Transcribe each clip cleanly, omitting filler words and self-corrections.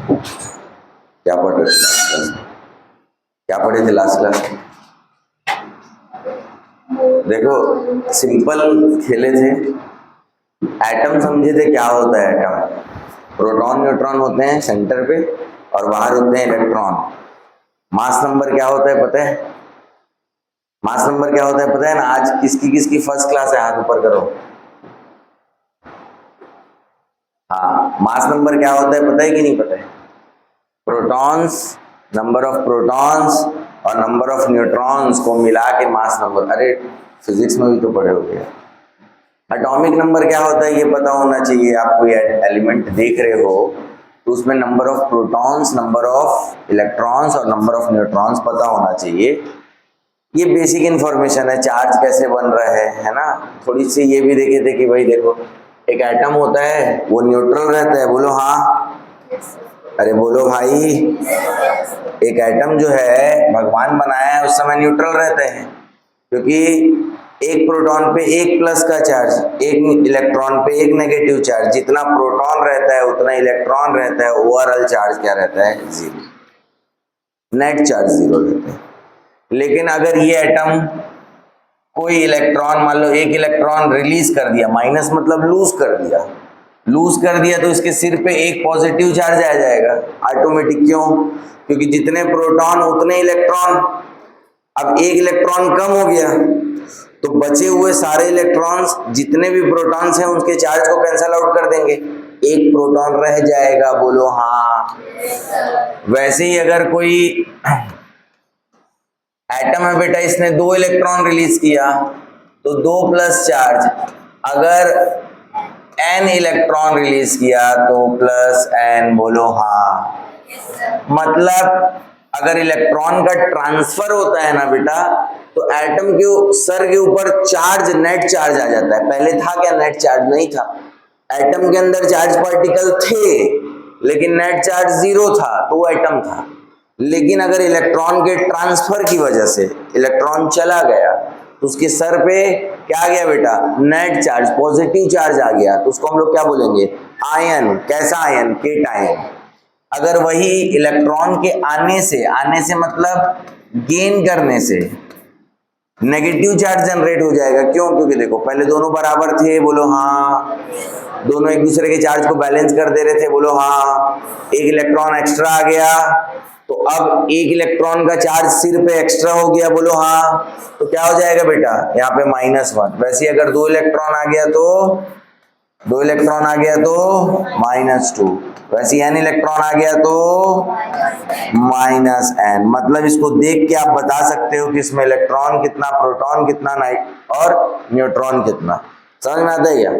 क्या पढ़ रहे थे लास्ट क्लास में? क्या पढ़े थे लास्ट क्लास में? देखो सिंपल खेले थे। एटम समझे थे क्या होता है एटम? प्रोटॉन न्यूट्रॉन होते हैं सेंटर पे और बाहर होते हैं इलेक्ट्रॉन। मास नंबर क्या होता है पता है? मास नंबर क्या होता है पता है ना? आज किसकी किसकी फर्स्ट क्लास है? हाथ ऊपर करो। हाँ, मास नंबर क्या होता है पता है कि नहीं पता है? प्रोटॉन्स, नंबर ऑफ प्रोटॉन्स और नंबर ऑफ न्यूट्रॉन्स को मिला के मास नंबर। अरे फिजिक्स में भी तो पढ़े होगे। एटॉमिक नंबर क्या होता है ये पता होना चाहिए आपको। ये एलिमेंट देख रहे हो तो उसमें number of protons, number of electrons और नंबर ऑफ न्यूट्रॉन्स पता होना चाहिए। ये बेसिक इन्फॉर्मेशन है। चार्ज कैसे बन रहा है ना? थोड़ी सी ये भी देखे थे कि भाई देखो एक एटम होता है वो न्यूट्रल रहता है। बोलो हाँ। अरे बोलो भाई। एक एटम जो है भगवान बनाया है उस समय न्यूट्रल रहते हैं, क्योंकि एक प्रोटॉन पे एक प्लस का चार्ज, एक इलेक्ट्रॉन पे एक नेगेटिव चार्ज। जितना प्रोटॉन रहता है उतना इलेक्ट्रॉन रहता है। ओवरऑल चार्ज क्या रहता है? जीरो। नेट चार्ज जीरो रहता है। लेकिन अगर ये एटम कोई इलेक्ट्रॉन, मान लो एक इलेक्ट्रॉन रिलीज कर दिया, माइनस मतलब लूज कर दिया, लूज कर दिया तो इसके सिर पे एक पॉजिटिव चार्ज आ जाएगा ऑटोमेटिक। क्यों? क्योंकि जितने प्रोटॉन उतने इलेक्ट्रॉन। अब एक इलेक्ट्रॉन कम हो गया तो बचे हुए सारे इलेक्ट्रॉन्स जितने भी प्रोटॉन्स हैं उसके चार्ज को कैंसल आउट कर देंगे। एक प्रोटॉन रह जाएगा। बोलो हाँ। वैसे ही अगर कोई एटम है बेटा, इसने दो इलेक्ट्रॉन रिलीज किया तो दो प्लस चार्ज। अगर एन इलेक्ट्रॉन रिलीज किया तो प्लस एन। बोलो हाँ। मतलब अगर इलेक्ट्रॉन का ट्रांसफर होता है ना बेटा तो एटम के सर के ऊपर चार्ज, नेट चार्ज आ जाता है। पहले था क्या? नेट चार्ज नहीं था। एटम के अंदर चार्ज पार्टिकल थे लेकिन नेट चार्ज जीरो था तो वो एटम था। लेकिन अगर इलेक्ट्रॉन के ट्रांसफर की वजह से इलेक्ट्रॉन चला गया तो उसके सर पे क्या आ गया बेटा? नेट चार्ज, पॉजिटिव चार्ज आ गया। तो उसको हम लोग क्या बोलेंगे? आयन। कैसा आयन? केटायन। अगर वही इलेक्ट्रॉन के आने से मतलब गेन करने से नेगेटिव चार्ज जनरेट हो जाएगा। क्यों? क्योंकि देखो पहले दोनों बराबर थे। बोलो हाँ। दोनों एक दूसरे के चार्ज को बैलेंस कर दे रहे थे। बोलो हाँ। एक इलेक्ट्रॉन एक्स्ट्रा आ गया तो अब एक इलेक्ट्रॉन का चार्ज सिर पे एक्स्ट्रा हो गया। बोलो हाँ। तो क्या हो जाएगा बेटा? यहाँ पे -1। वैसे अगर दो इलेक्ट्रॉन आ गया तो -2। वैसे n इलेक्ट्रॉन आ गया तो -n। मतलब इसको देख के आप बता सकते हो कि इसमें इलेक्ट्रॉन कितना, प्रोटॉन कितना, और न्यूट्रॉन कितना। समझ में आता है क्या?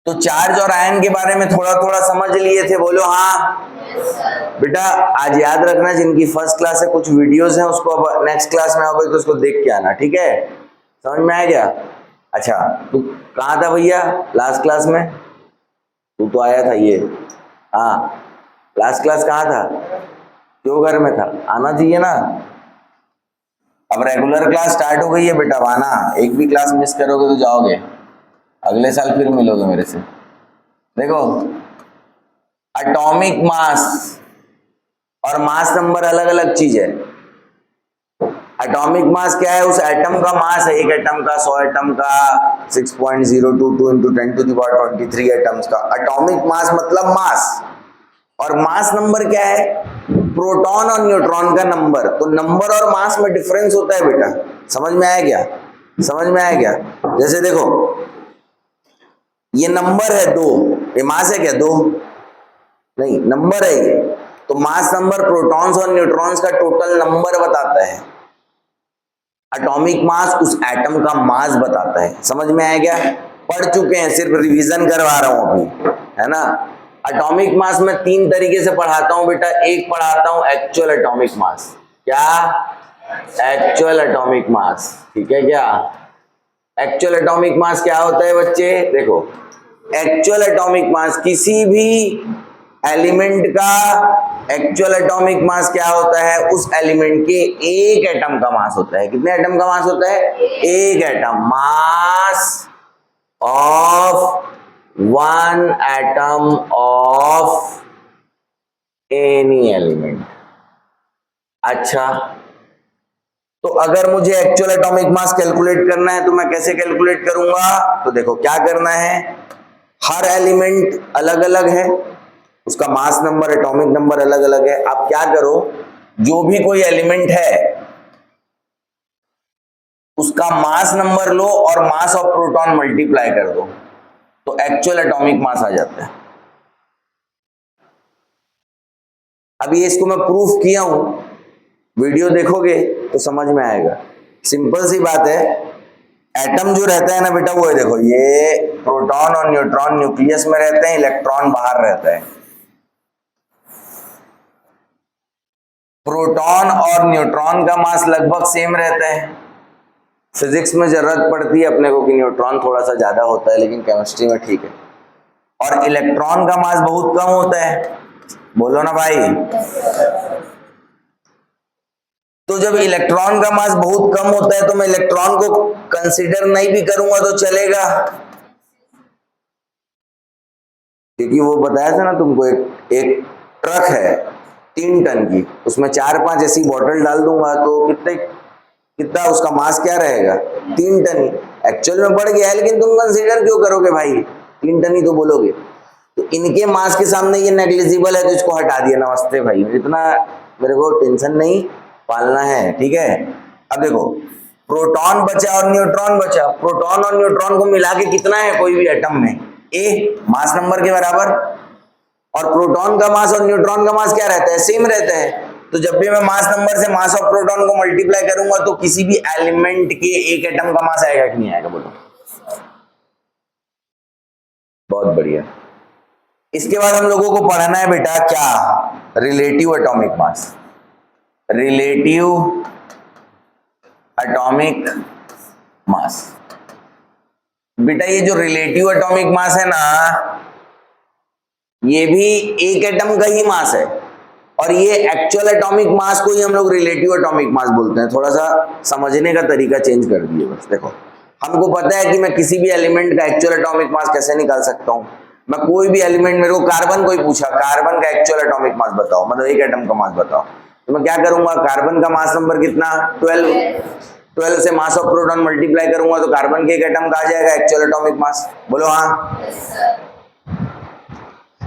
तो चार्ज और आयन के बारे में थोड़ा थोड़ा समझ लिए थे। बोलो हाँ। बेटा आज याद रखना, जिनकी फर्स्ट क्लास है कुछ वीडियोस हैं उसको अब नेक्स्ट क्लास में आओगे तो उसको देख के आना, ठीक है? समझ में आया क्या? अच्छा तू कहाँ था भैया लास्ट क्लास में? तू तो आया था ये। हाँ, लास्ट क्लास कहाँ था? क्यों घर में था? आना चाहिए ना। अब रेगुलर क्लास स्टार्ट हो गई है बेटा, आना। एक भी क्लास मिस करोगे तो जाओगे, अगले साल फिर मिलोगे मेरे से। देखो एटॉमिक मास और मास नंबर अलग अलग चीज है। एटॉमिक मास क्या है? उस एटम का मास है। एक एटम का, 100 एटम का, 6.022 इंटू 10⁻23 एटम्स का एटॉमिक मास मतलब मास। और मास नंबर क्या है? प्रोटॉन और न्यूट्रॉन का नंबर। तो नंबर और मास में डिफरेंस होता है बेटा। समझ में आया क्या? समझ में आया क्या? जैसे देखो ये नंबर है 2, ये मास है क्या? 2 नहीं, नंबर है ये। तो मास नंबर प्रोटॉन्स और न्यूट्रॉन्स का टोटल नंबर बताता है। एटॉमिक मास उस एटम का मास बताता है। समझ में आया क्या? पढ़ चुके हैं, सिर्फ रिवीजन करवा रहा हूं अभी, है ना? एटॉमिक मास में 3 तरीके से पढ़ाता हूं बेटा। एक पढ़ाता हूं एक्चुअल एटॉमिक मास। क्या? एक्चुअल एटॉमिक मास, ठीक है क्या? एक्चुअल एटॉमिक मास क्या होता है बच्चे? देखो एक्चुअल एटॉमिक मास किसी भी एलिमेंट का एक्चुअल एटॉमिक मास क्या होता है? उस एलिमेंट के एक एटम का मास होता है। कितने एटम का मास होता है? एक atom. Mass of one atom of any element. अच्छा, तो अगर मुझे एक्चुअल एटॉमिक मास कैलकुलेट करना है तो मैं कैसे कैलकुलेट करूंगा? तो देखो क्या करना है, हर एलिमेंट अलग अलग है, उसका मास नंबर एटॉमिक नंबर अलग अलग है। आप क्या करो, जो भी कोई एलिमेंट है उसका मास नंबर लो और मास ऑफ प्रोटॉन मल्टीप्लाई कर दो, तो एक्चुअल एटॉमिक मास आ जाता है। अभी इसको मैं प्रूफ किया हूं, वीडियो देखोगे तो समझ में आएगा। सिंपल सी बात है, एटम जो रहता है ना बेटा, वो है देखो, ये प्रोटॉन और न्यूट्रॉन न्यूक्लियस में रहते हैं, इलेक्ट्रॉन बाहर रहता है। प्रोटॉन और न्यूट्रॉन का मास लगभग सेम रहता है। फिजिक्स में जरूरत पड़ती है अपने को कि न्यूट्रॉन थोड़ा सा ज्यादा होता है, लेकिन केमिस्ट्री में ठीक है। और इलेक्ट्रॉन का मास बहुत कम होता है, बोलो ना भाई। तो जब इलेक्ट्रॉन का मास बहुत कम होता है तो मैं इलेक्ट्रॉन को कंसीडर नहीं भी करूंगा तो चलेगा, क्योंकि वो बताया था ना तुमको, एक ट्रक है 3 टन की, उसमें 4-5 ऐसी बॉटल डाल दूंगा तो कितना उसका मास क्या रहेगा? 3 टन ही। एक्चुअल में बढ़ गया है, लेकिन तुम कंसीडर क्यों करोगे भाई, 3 टन ही तो बोलोगे। तो इनके मास के सामने ये नेग्लिजिबल है, तो इसको हटा दिया, नमस्ते भाई, इतना मेरे को टेंशन नहीं पालना है, ठीक है। अब देखो, प्रोटॉन बचा और न्यूट्रॉन बचा। प्रोटॉन और न्यूट्रॉन को मिला के कितना है कोई भी एटम में? ए, मास नंबर के बराबर। और प्रोटॉन का मास और न्यूट्रॉन का मास क्या रहता है? सेम रहता है। तो जब भी मैं मास नंबर से मास ऑफ प्रोटॉन को मल्टीप्लाई करूंगा तो किसी भी एलिमेंट के एक एटम का मास आएगा कि नहीं आएगा, बोलो। बहुत बढ़िया। इसके बाद हम लोगों को पढ़ना है बेटा क्या? Relative atomic mass. Relative atomic mass. बेटा ये जो रिलेटिव एटॉमिक मास है ना, ये भी एक एटम का ही मास है, और ये एक्चुअल एटॉमिक मास को ही हम लोग रिलेटिव एटॉमिक मास बोलते हैं। थोड़ा सा समझने का तरीका चेंज कर दिए बस। देखो, हमको पता है कि मैं किसी भी एलिमेंट का एक्चुअल एटॉमिक मास कैसे निकाल सकता हूं। मैं कोई भी एलिमेंट, मेरे को कार्बन कोई पूछा, कार्बन का एक्चुअल एटॉमिक मास बताओ, मतलब एक एटम का मास बताओ, तो मैं क्या करूंगा, कार्बन का मास नंबर कितना? 12 से मास ऑफ प्रोटॉन मल्टीप्लाई करूंगा तो कार्बन के एक एटम का आ जाएगा एक्चुअल एटॉमिक मास, बोलो हाँ।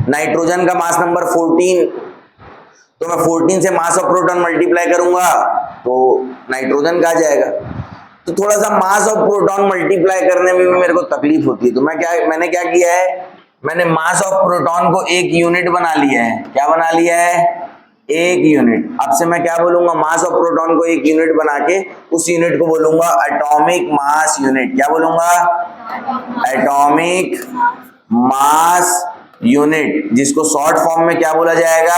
नाइट्रोजन का मास नंबर 14, तो मैं 14 से मास ऑफ प्रोटॉन मल्टीप्लाई करूंगा तो नाइट्रोजन का आ जाएगा। तो थोड़ा सा मास ऑफ प्रोटॉन मल्टीप्लाई करने में भी मेरे को तकलीफ होती है, तो मैंने क्या किया है, मैंने मास ऑफ प्रोटॉन को एक यूनिट बना लिया है। क्या बना लिया है? एक यूनिट। अब से मैं क्या बोलूंगा, मास ऑफ प्रोटॉन को एक यूनिट बना के उस यूनिट को बोलूंगा एटॉमिक मास यूनिट। क्या बोलूंगा? एटॉमिक मास यूनिट, जिसको शॉर्ट फॉर्म में क्या बोला जाएगा?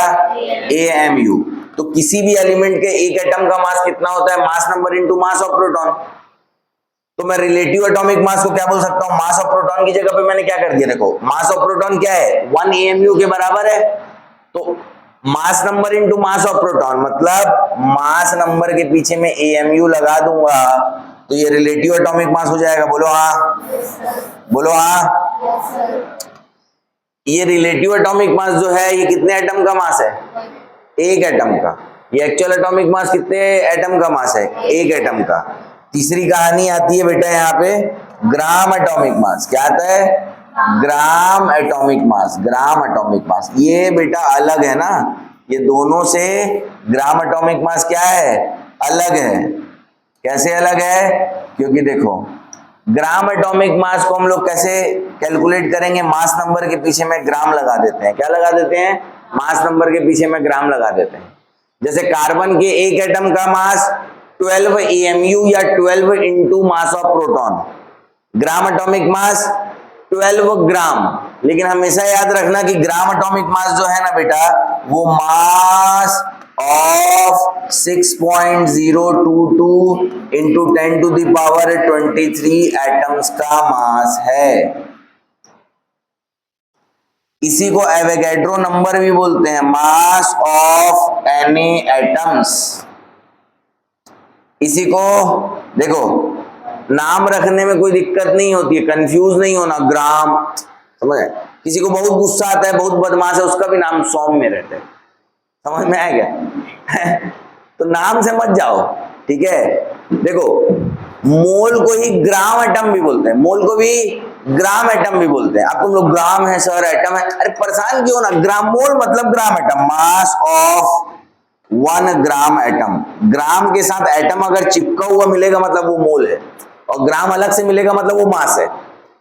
AMU। तो किसी भी एलिमेंट के एक एटम का मास कितना होता है? Mass number into mass of proton. तो मैं रिलेटिव एटॉमिक मास को क्या बोल सकता हूं? मास ऑफ प्रोटॉन की जगह पे मैंने क्या कर दिया, देखो, मास ऑफ प्रोटॉन क्या है? 1 AMU के बराबर है। तो mass number into mass of proton, मतलब मास नंबर के पीछे में AMU लगा दूंगा तो ये रिलेटिव एटॉमिक मास हो जाएगा। बोलो हाँ, बोलो हाँ। ये रिलेटिव एटॉमिक मास जो है, ये कितने एटम का मास है? एक एटम का। ये एक्चुअल एटॉमिक मास कितने एटम का मास है? एक एटम का। तीसरी कहानी आती है बेटा यहाँ पे, ग्राम एटॉमिक मास। क्या आता है? Gram atomic mass. Gram atomic mass ये बेटा अलग है ना, ये दोनों से ग्राम एटॉमिक मास क्या है? अलग है। कैसे अलग है? क्योंकि देखो, ग्राम एटॉमिक मास को हम लोग कैसे कैलकुलेट करेंगे? मास नंबर के पीछे में ग्राम लगा देते हैं। क्या लगा देते हैं? मास नंबर के पीछे में ग्राम लगा देते हैं। जैसे कार्बन के एक एटम का मास 12 AMU या 12 into mass of proton, gram atomic mass 12 ग्राम। लेकिन हमेशा याद रखना कि ग्राम एटॉमिक मास जो है ना बेटा, वो mass of 6.022 into 10 to the power 23 atoms का मास है। इसी को एवोगैड्रो नंबर भी बोलते हैं, मास ऑफ एनी एटम्स। इसी को देखो, नाम रखने में कोई दिक्कत नहीं होती है, कंफ्यूज नहीं होना। ग्राम, समझ? किसी को बहुत गुस्सा आता है, बहुत बदमाश है, उसका भी नाम सौम्य रहता है। समझ में आया क्या? तो नाम से मत जाओ, ठीक है। देखो, मोल को ही ग्राम एटम भी बोलते हैं, मोल को भी ग्राम एटम भी बोलते हैं। अब तुम लोग ग्राम है सर, एटम है, अरे परेशान क्यों ना, ग्राम मोल मतलब gram atom, mass of 1 gram atom. Gram के साथ एटम अगर चिपका हुआ मिलेगा मतलब वो मोल है, और ग्राम अलग से मिलेगा मतलब वो मास है।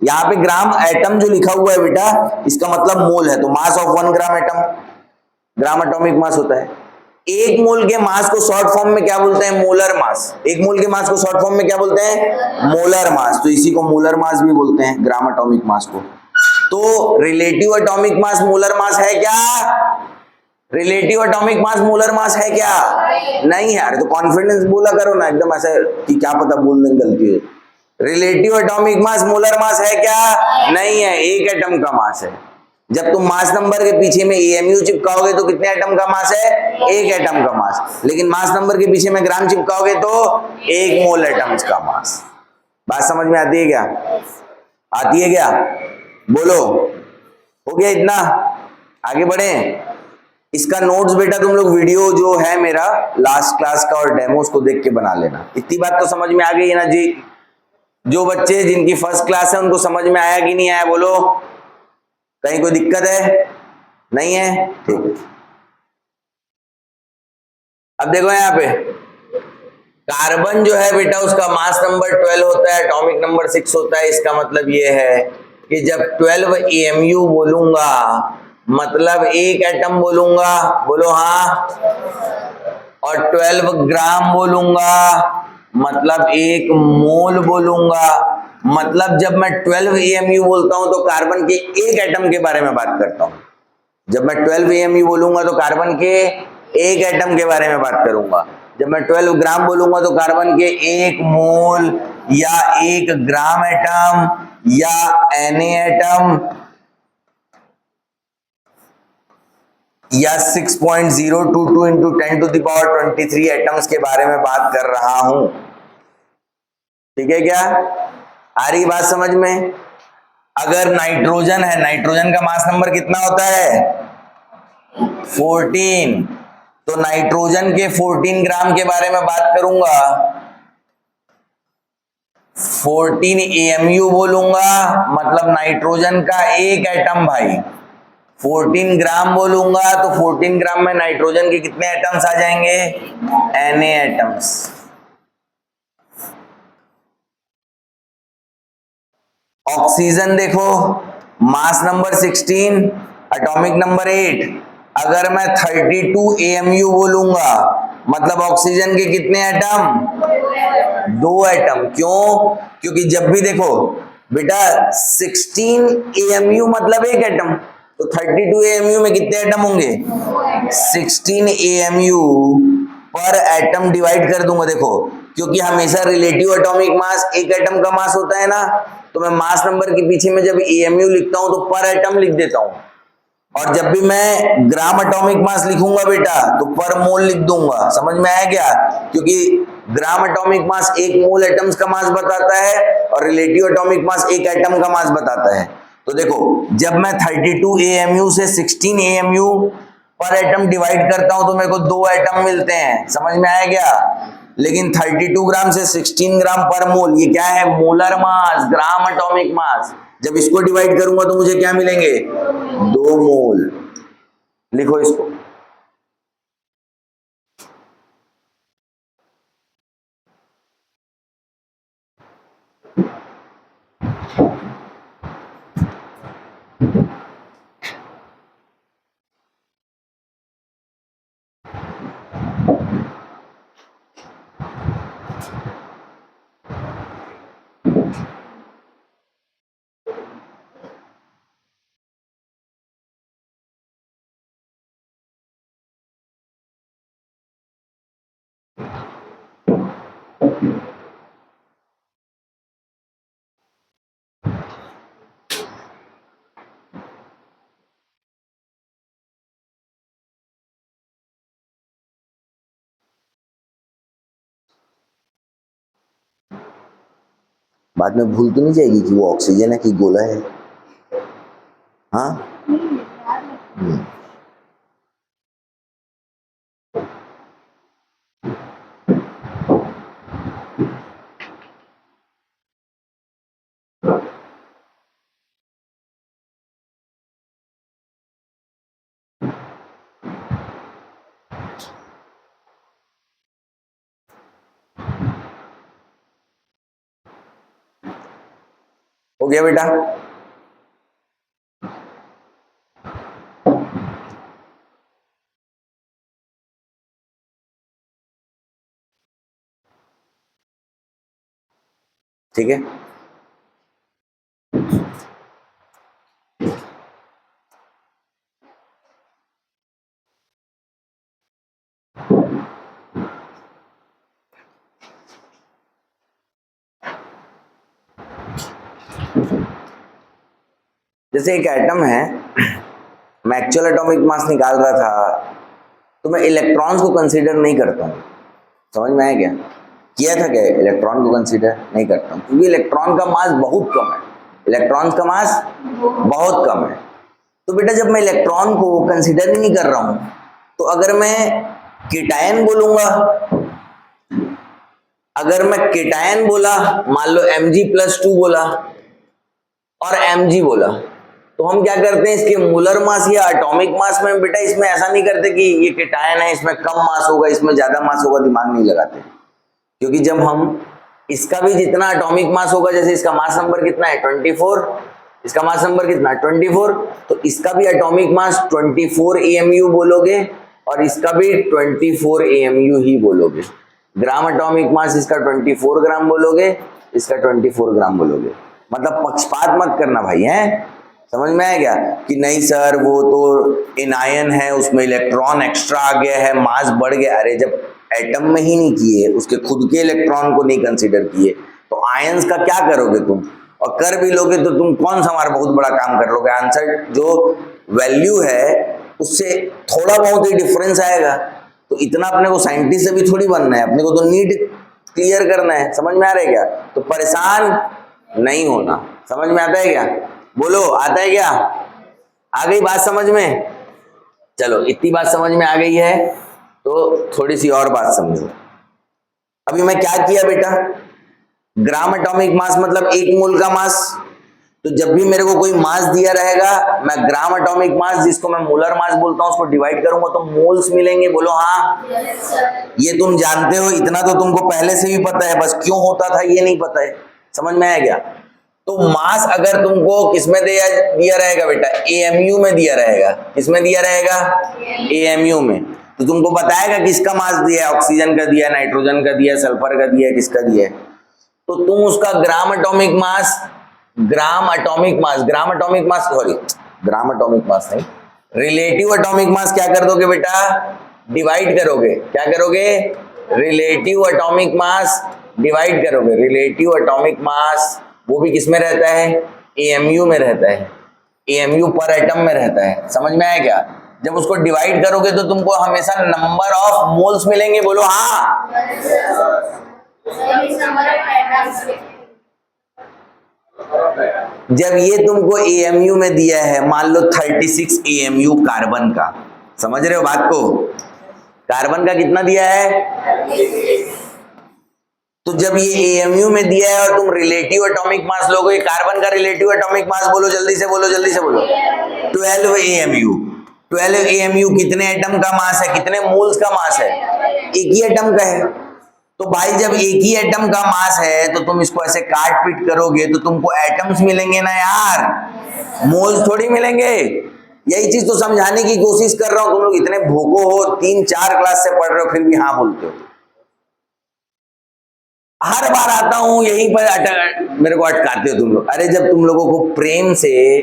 यहाँ पे ग्राम एटम जो लिखा हुआ है बेटा, इसका मतलब मोल है, तो मास of 1 gram atom, gram atomic mass होता है। एक मोल के मास को शॉर्ट फॉर्म में क्या बोलते हैं? Molar mass. एक मोल के मास को शॉर्ट फॉर्म में क्या बोलते हैं? Molar mass. तो इसी को मोलर मास भी बोलते हैं, ग्राम एटॉमिक मास को। तो relative atomic mass molar mass है क्या? Relative atomic mass molar mass है क्या? नहीं है। अरे तो कॉन्फिडेंस बोला करो ना, एकदम ऐसे कि क्या पता बोल दें गलती है। Relative atomic mass molar mass है क्या? नहीं है, एक एटम का मास है। जब तुम मास नंबर के पीछे में एएमयू चिपकाओगे तो कितने एटम का मास है? एक एटम का मास। लेकिन मास नंबर के पीछे में ग्राम चिपकाओगे तो 1 मोल एटम्स का मास। बात समझ में आती है क्या? आती है क्या? बोलो, हो गया इतना? आगे बढ़े। इसका नोट्स बेटा तुम लोग वीडियो जो है मेरा लास्ट क्लास का और डेमोस को देख के बना लेना। इतनी बात तो समझ में आ गई है ना जी? जो बच्चे जिनकी फर्स्ट क्लास है उनको समझ में आया कि नहीं आया, बोलो। कहीं कोई दिक्कत है? नहीं है? ठीक है। अब देखो यहाँ पे कार्बन जो है बेटा, उसका मास नंबर 12 होता है, एटॉमिक नंबर 6 होता है। इसका मतलब ये है कि जब 12 एएमयू बोलूंगा मतलब एक एटम बोलूंगा, बोलो हाँ, और 12 ग्राम बोलूंगा मतलब 1 मोल बोलूंगा। मतलब जब मैं 12 एएमयू बोलता हूं तो कार्बन के एक एटम के बारे में बात करता हूं। जब मैं 12 एएमयू बोलूंगा तो कार्बन के एक एटम के बारे में बात करूंगा। जब मैं 12 ग्राम बोलूंगा तो कार्बन के 1 मोल या 1 ग्राम एटम या Na एटम या 6.022 इंटू 10⁻23 एटम्स के बारे में बात कर रहा हूं। ठीक है क्या? आ रही बात समझ में? अगर नाइट्रोजन है, नाइट्रोजन का मास नंबर कितना होता है? 14। तो नाइट्रोजन के 14 ग्राम के बारे में बात करूंगा, 14 एएमयू बोलूंगा मतलब नाइट्रोजन का एक एटम भाई। 14 ग्राम बोलूंगा तो 14 ग्राम में नाइट्रोजन के कितने एटम्स आ जाएंगे? Na atoms. ऑक्सीजन देखो, मास नंबर 16, एटॉमिक नंबर 8। अगर मैं 32 एएमयू बोलूंगा मतलब ऑक्सीजन के कितने एटम? 2 एटम। क्यों? क्योंकि जब भी देखो बेटा 16 एएमयू मतलब एक एटम, तो 32 एएमयू में कितने एटम होंगे? 16 एएमयू पर एटम डिवाइड कर दूंगा। देखो, क्योंकि हमेशा रिलेटिव एटॉमिक मास एक एटम का मास होता है ना, तो मैं मास नंबर के पीछे में जब एएमयू लिखता हूं तो पर एटम लिख देता हूं। और जब भी मैं ग्राम एटॉमिक मास लिखूंगा बेटा तो पर मोल लिख दूंगा। समझ में आया क्या? क्योंकि ग्राम एटॉमिक मास 1 मोल एटम्स का मास बताता है और रिलेटिव एटॉमिक मास 1 एटम का मास बताता है। तो देखो, जब मैं 32 एएमयू से 16 एएमयू पर एटम डिवाइड करता हूं तो मेरे को 2 एटम मिलते हैं। समझ में आया क्या? लेकिन 32 ग्राम से 16 ग्राम पर मोल, ये क्या है? Molar mass, gram atomic mass. जब इसको डिवाइड करूंगा तो मुझे क्या मिलेंगे? 2 मोल। लिखो इसको। बाद में भूल तो नहीं जाएगी कि वो ऑक्सीजन है कि गोला है? हाँ, हो गया बेटा? ठीक है, जैसे एक एटम है, मैं एक्चुअल एटॉमिक मास निकाल रहा था, तो मैं इलेक्ट्रॉन्स को कंसीडर नहीं करता हूँ। समझ में आया क्या? किया था क्या? इलेक्ट्रॉन को कंसीडर नहीं करता हूँ, क्योंकि इलेक्ट्रॉन का मास बहुत कम है। इलेक्ट्रॉन्स का मास बहुत कम है। तो बेटा जब मैं इलेक्ट्रॉन को कंसीडर ही नहीं कर रहा हूँ, तो अगर मैं केटायन बोलूंगा, अगर मैं केटायन बोला, मान लो Mg+2 बोला और Mg बोला, तो हम क्या करते हैं, इसके मोलर मास या एटॉमिक मास में बेटा इसमें ऐसा नहीं करते कि ये केटायन है, इसमें कम मास होगा, इसमें ज्यादा मास होगा, दिमाग नहीं लगाते। क्योंकि जब हम इसका भी जितना एटॉमिक मास होगा, जैसे इसका मास नंबर कितना है 24, इसका मास नंबर कितना है 24, तो इसका भी एटॉमिक मास 24 AMU बोलोगे और इसका भी 24 AMU ही बोलोगे। ग्राम एटॉमिक मास इसका 24 ग्राम बोलोगे, इसका 24 ग्राम बोलोगे। मतलब पक्षपात मत करना भाई, हैं? समझ में आया क्या? कि नहीं सर वो तो एनायन है, उसमें इलेक्ट्रॉन एक्स्ट्रा आ गया है, मास बढ़ गया। अरे जब एटम में ही नहीं किए, उसके खुद के इलेक्ट्रॉन को नहीं कंसीडर किए, तो आयंस का क्या करोगे तुम? और कर भी लोगे तो तुम कौन सा हमारा बहुत बड़ा काम कर लोगे? आंसर जो वैल्यू है उससे थोड़ा बहुत ही डिफरेंस आएगा। तो इतना अपने को साइंटिस्ट से भी थोड़ी बनना है, अपने को तो नीट क्लियर करना है। समझ में आ रहा है क्या? तो परेशान नहीं होना। समझ में आता है क्या? बोलो, आता है क्या? आ गई बात समझ में? चलो इतनी बात समझ में आ गई है, तो थोड़ी सी और बात समझो। अभी मैं क्या किया बेटा? ग्राम एटॉमिक मास मतलब एक मोल का मास। तो जब भी मेरे को कोई मास दिया रहेगा, मैं ग्राम एटॉमिक मास, जिसको मैं मोलर मास बोलता हूं, उसको डिवाइड करूंगा तो मोल्स मिलेंगे। बोलो हाँ। ये तुम जानते हो, इतना तो तुमको पहले से भी पता है, बस क्यों होता था ये नहीं पता है। समझ में आया क्या? तो मास अगर तुमको किसमें दिया रहेगा बेटा? AMU में दिया रहेगा। किसमें दिया रहेगा? AMU में। तो तुमको बताएगा किसका मास दिया है, ऑक्सीजन का दिया, नाइट्रोजन का दिया, सल्फर का दिया, किसका दिया है। तो तुम उसका ग्राम एटॉमिक मास नहीं, रिलेटिव एटॉमिक मास क्या कर दोगे बेटा? डिवाइड करोगे। क्या करोगे? रिलेटिव एटॉमिक मास डिवाइड करोगे। रिलेटिव एटॉमिक मास वो भी किस में रहता है? AMU में रहता है। AMU पर एटम में रहता है। समझ में आया क्या? जब उसको डिवाइड करोगे तो तुमको हमेशा नंबर ऑफ मोल्स मिलेंगे। बोलो हाँ। जब ये तुमको AMU में दिया है, मान लो 36 AMU कार्बन का, समझ रहे हो बात को? कार्बन का कितना दिया है? तो जब ये AMU में दिया है और तुम रिलेटिव एटॉमिक मास लोगे, कार्बन का रिलेटिव एटॉमिक मास बोलो, जल्दी से बोलो, जल्दी से बोलो। 12 AMU। 12 AMU कितने एटम का मास है? कितने मोल्स का मास है? एक ही एटम का है। तो भाई जब एक ही एटम का मास है, तो तुम इसको ऐसे काट पीट करोगे तो तुमको एटम्स मिलेंगे ना यार, मोल्स थोड़ी मिलेंगे। यही चीज तो समझाने की कोशिश कर रहा हूं। तुम लोग इतने भूखो हो, 3-4 क्लास से पढ़ रहे हो, फिर भी हाँ बोलते हो। हर बार आता हूं यहीं पर मेरे को अटकाते हो तुम लोग। अरे जब तुम लोगों को प्रेम से,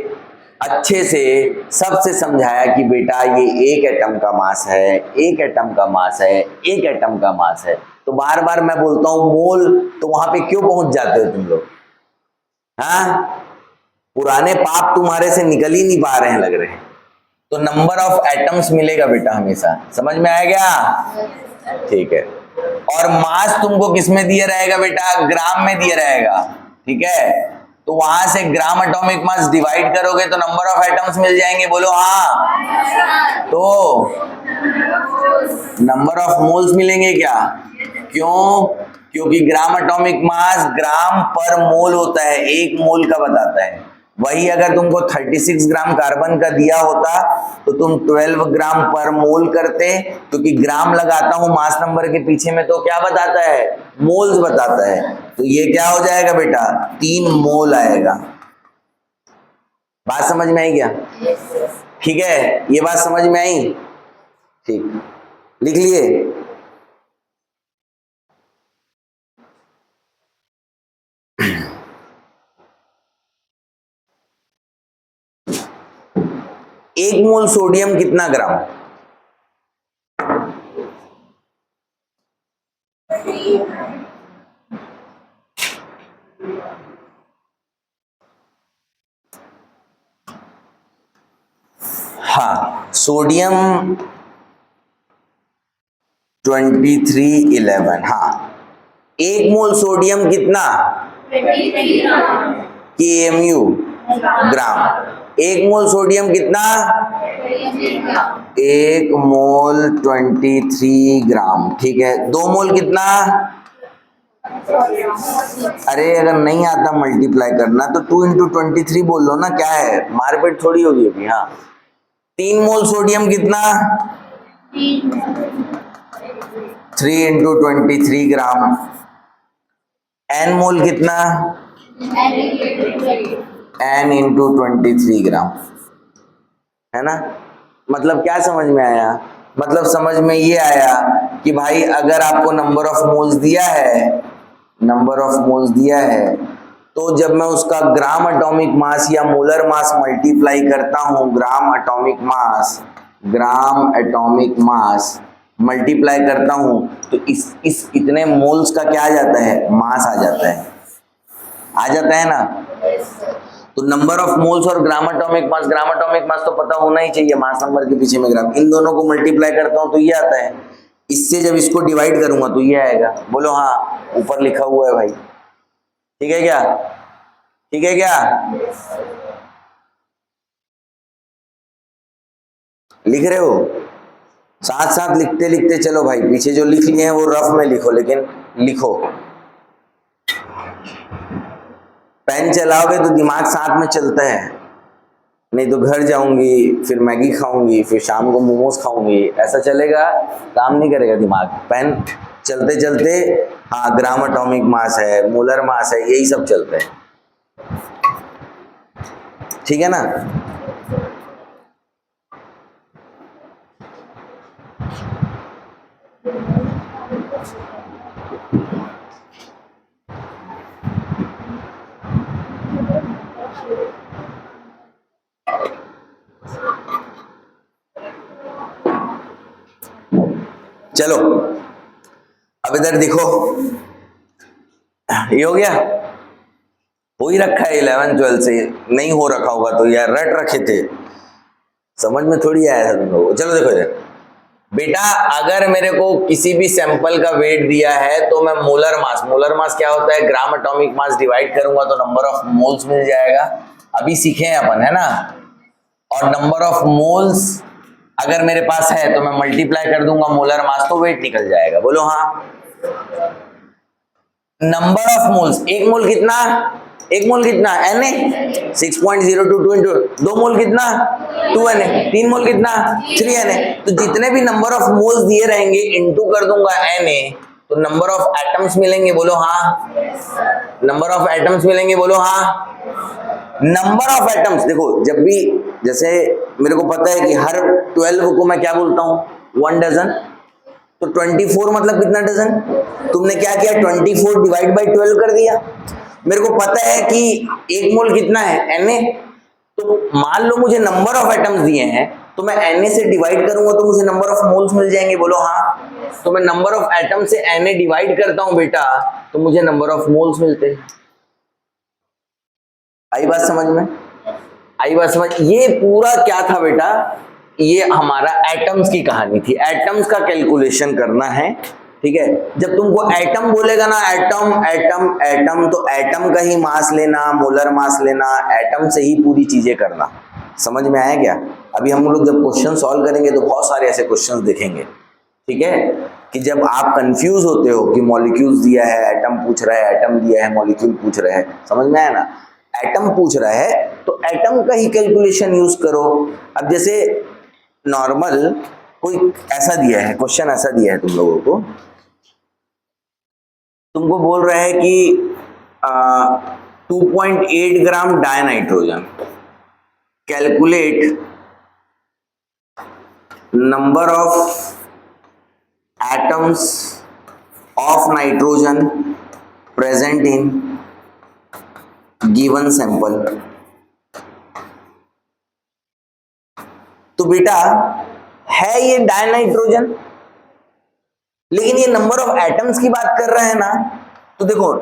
अच्छे से, सबसे समझाया कि बेटा ये एक एटम का मास है, एक एटम का मास है, एक एटम का मास है, तो बार बार मैं बोलता हूं मोल, तो वहां पे क्यों पहुंच जाते हो तुम लोग? हाँ, पुराने पाप तुम्हारे से निकल ही नहीं पा रहे हैं लग रहे हैं। तो नंबर ऑफ एटम्स मिलेगा बेटा हमेशा। समझ में आया क्या? ठीक है। और मास तुमको किस में दिया रहेगा बेटा? ग्राम में दिया रहेगा। ठीक है। तो वहां से ग्राम एटॉमिक मास डिवाइड करोगे तो नंबर ऑफ एटम्स मिल जाएंगे। बोलो हाँ। तो नंबर ऑफ मोल्स मिलेंगे क्या? क्यों? क्योंकि ग्राम एटॉमिक मास ग्राम पर मोल होता है, एक मोल का बताता है। वही अगर तुमको 36 ग्राम कार्बन का दिया होता तो तुम 12 ग्राम पर मोल करते, क्योंकि ग्राम लगाता हूं मास नंबर के पीछे में, तो क्या बताता है? मोल्स बताता है। तो ये क्या हो जाएगा बेटा? 3 मोल आएगा। बात समझ में आई क्या? ठीक है, ये बात समझ में आई? ठीक, लिख लिए? एक मोल सोडियम कितना ग्राम? हाँ, सोडियम 2311। हाँ, एक मोल सोडियम कितना? KMU ग्राम। एक मोल सोडियम कितना? एक मोल 23 ग्राम। ठीक है, दो मोल कितना? अरे अगर नहीं आता मल्टीप्लाई करना तो 2 इंटू 23 बोल लो ना, क्या है, मारपीट थोड़ी होगी अभी। हाँ, 3 मोल सोडियम कितना? 3 इंटू 23 ग्राम। एन मोल कितना? एन इंटू 23 ग्राम, है ना। मतलब क्या समझ में आया? मतलब समझ में ये आया कि भाई अगर आपको नंबर ऑफ मोल्स दिया है, नंबर ऑफ मोल्स दिया है, तो जब मैं उसका ग्राम एटॉमिक मास या मोलर मास मल्टीप्लाई करता हूं, ग्राम एटॉमिक मास मल्टीप्लाई करता हूं, तो इस इतने मोल्स का क्या आ जाता है? मास आ जाता है, आ जाता है ना। तो नंबर ऑफ मोल्स और ग्राम एटॉमिक मास तो पता होना ही चाहिए, मास नंबर के पीछे में ग्राम। इन दोनों को मल्टीप्लाई करता हूं तो ये आता है, इससे जब इसको डिवाइड करूंगा तो ये आएगा। बोलो हाँ, ऊपर लिखा हुआ है भाई। ठीक है क्या? ठीक है क्या? लिख रहे हो? साथ साथ लिखते लिखते चलो भाई, पीछे जो लिख लिए हैं वो रफ में लिखो, लेकिन लिखो। पेन चलाओगे तो दिमाग साथ में चलता है, नहीं तो घर जाऊंगी, फिर मैगी खाऊंगी, फिर शाम को मोमोज खाऊंगी, ऐसा चलेगा? काम नहीं करेगा दिमाग। पेन चलते चलते, हाँ, ग्राम एटॉमिक मास है, मोलर मास है, यही सब चलता है। ठीक है ना। चलो अब इधर देखो, ये हो गया, हो ही रखा है 11 12 से, नहीं हो रखा होगा तो यार रट रखे थे, समझ में थोड़ी आया था तुम लोगों को। चलो देखो इधर बेटा, अगर मेरे को किसी भी सैंपल का वेट दिया है तो मैं मोलर मास क्या होता है, ग्राम एटॉमिक मास डिवाइड करूंगा तो नंबर ऑफ मोल्स मिल जाएगा। अभी सीखे हैं अपन, है ना। और नंबर ऑफ मोल्स अगर मेरे पास है तो मैं मल्टीप्लाई कर दूंगा मोलर मास, तो वेट निकल जाएगा। बोलो हाँ। नंबर ऑफ मोल्स, एक मोल कितना? एक मोल कितना? Na 6.022 इंटू, दो मोल कितना? 2Na, तीन मोल कितना? 3Na। तो जितने भी नंबर ऑफ मोल्स दिए रहेंगे इंटू कर दूंगा Na, तो नंबर ऑफ एटम्स मिलेंगे। बोलो हाँ। नंबर ऑफ एटम्स मिलेंगे। बोलो हाँ। नंबर ऑफ एटम्स देखो, जब भी, जैसे मेरे को पता है कि हर 12 को मैं क्या बोलता हूँ? 1 डजन। तो 24 मतलब कितना डजन? तुमने क्या किया? 24 डिवाइड बाई 12 कर दिया। मेरे को पता है कि एक मोल कितना है? Na। तो मान लो मुझे नंबर ऑफ एटम्स दिए हैं, तो मैं Na से डिवाइड करूंगा तो मुझे नंबर ऑफ मोल्स मिल जाएंगे। बोलो हाँ। तो मैं नंबर ऑफ एटम से Na डिवाइड करता हूं बेटा, तो मुझे नंबर ऑफ मोल्स मिलते हैं। आई बात समझ में? आई बात समझ? ये पूरा क्या था बेटा? ये हमारा एटम्स की कहानी थी। एटम्स का कैलकुलेशन करना है, ठीक है। जब तुमको एटम बोलेगा ना, एटम एटम एटम, तो एटम का ही मास लेना, मोलर मास लेना, एटम से ही पूरी चीजें करना। समझ में आया क्या? अभी हम लोग जब क्वेश्चन सॉल्व करेंगे तो बहुत सारे ऐसे क्वेश्चंस देखेंगे, ठीक है, कि जब आप कंफ्यूज होते हो कि मॉलिक्यूल्स दिया है, एटम पूछ रहा है, एटम दिया है, मॉलिक्यूल पूछ रहा है, समझ में आया ना। एटम पूछ रहा है तो एटम का ही कैलकुलेशन यूज करो। अब जैसे नॉर्मल कोई ऐसा दिया है, क्वेश्चन ऐसा दिया है तुम लोगों को, तुमको बोल रहा है कि 2.8 gram dinitrogen, calculate number of atoms of nitrogen present in given sample. तो बेटा है ये डायनाइट्रोजन, लेकिन ये नंबर ऑफ एटम्स की बात कर रहे हैं ना, तो देखो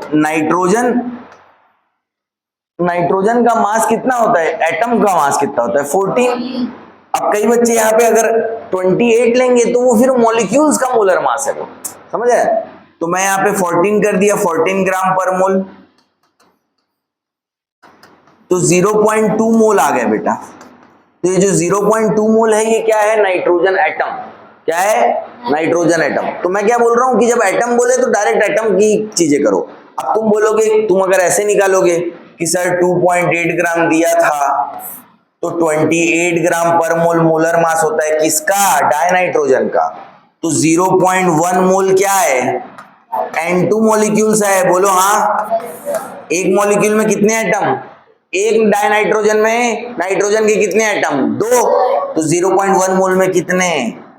नाइट्रोजन का मास कितना होता है, एटम का मास कितना होता है 14। अब कई बच्चे यहाँ पे अगर 28 लेंगे तो वो फिर मॉलिक्यूल्स का मोलर मास है वो, समझ आए? तो मैं यहाँ पे 14 कर दिया, 14 ग्राम पर मोल, तो 0.2 मोल आ गया बेटा। तो ये जो 0.2 मोल है ये क्या है, नाइट्रोजन एटम। क्या है, नाइट्रोजन एटम। तो मैं क्या बोल रहा हूं कि जब एटम बोले तो डायरेक्ट एटम की चीजें करो। अब तुम बोलोगे, तुम अगर ऐसे निकालोगे कि सर 2.8 ग्राम दिया था तो 28 ग्राम पर मोल मोलर मास होता है किसका, डायनाइट्रोजन का। तो 0.1 मोल क्या है, N2 मॉलिक्यूल्स है। बोलो हाँ, एक मॉलिक्यूल में कितने एटम, एक डायनाइट्रोजन में नाइट्रोजन के कितने एटम, 2। तो 0.1 मोल में कितने,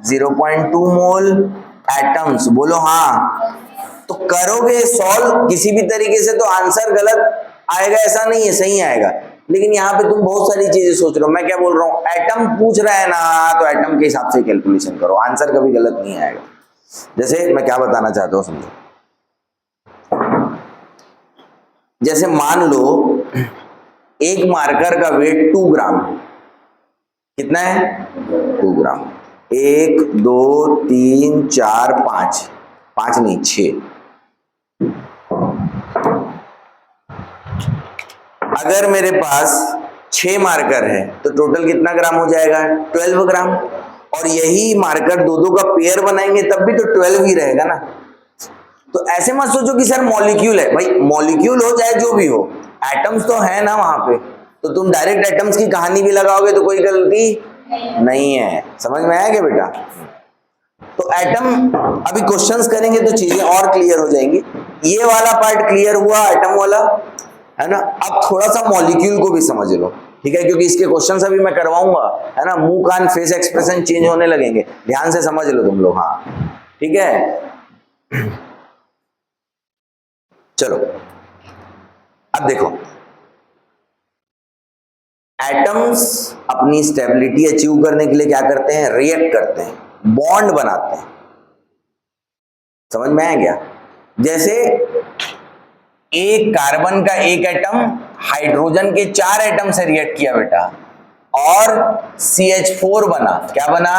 0.2 मोल एटम्स। बोलो हाँ। तो करोगे सॉल्व किसी भी तरीके से तो आंसर गलत आएगा ऐसा नहीं है, सही आएगा। लेकिन यहाँ पे तुम बहुत सारी चीजें सोच रहे हो। मैं क्या बोल रहा हूँ, एटम पूछ रहा है ना, तो एटम के हिसाब से कैलकुलेशन करो, आंसर कभी गलत नहीं आएगा। जैसे मैं क्या बताना चाहता हूँ समझो, जैसे मान लो एक मार्कर का वेट 2 ग्राम है। कितना है, 2 ग्राम। 1 2 3 4 5, 5 नहीं 6। अगर मेरे पास 6 मार्कर है तो टोटल कितना ग्राम हो जाएगा, 12 ग्राम। और यही मार्कर दो का पेयर बनाएंगे तब भी तो 12 ही रहेगा ना। तो ऐसे मत सोचो कि सर मॉलिक्यूल है, भाई मॉलिक्यूल हो चाहे जो भी हो, एटम्स तो है ना वहां पे। तो तुम डायरेक्ट एटम्स की कहानी भी लगाओगे तो कोई गलती नहीं है। समझ में आया क्या बेटा? तो एटम, अभी क्वेश्चंस करेंगे तो चीजें और क्लियर हो जाएंगी। ये वाला पार्ट क्लियर हुआ, एटम वाला, है ना। अब थोड़ा सा मॉलिक्यूल को भी समझ लो, ठीक है, क्योंकि इसके क्वेश्चंस अभी मैं करवाऊंगा, है ना। मुंह कान फेस एक्सप्रेशन चेंज होने लगेंगे, ध्यान से समझ लो तुम लोग। हाँ ठीक है, चलो अब देखो, एटम्स अपनी स्टेबिलिटी अचीव करने के लिए क्या करते हैं, रिएक्ट करते हैं, बॉन्ड बनाते हैं। समझ में आया क्या? जैसे एक कार्बन का एक एटम हाइड्रोजन के 4 एटम से रिएक्ट किया बेटा, और CH4 बना। क्या बना,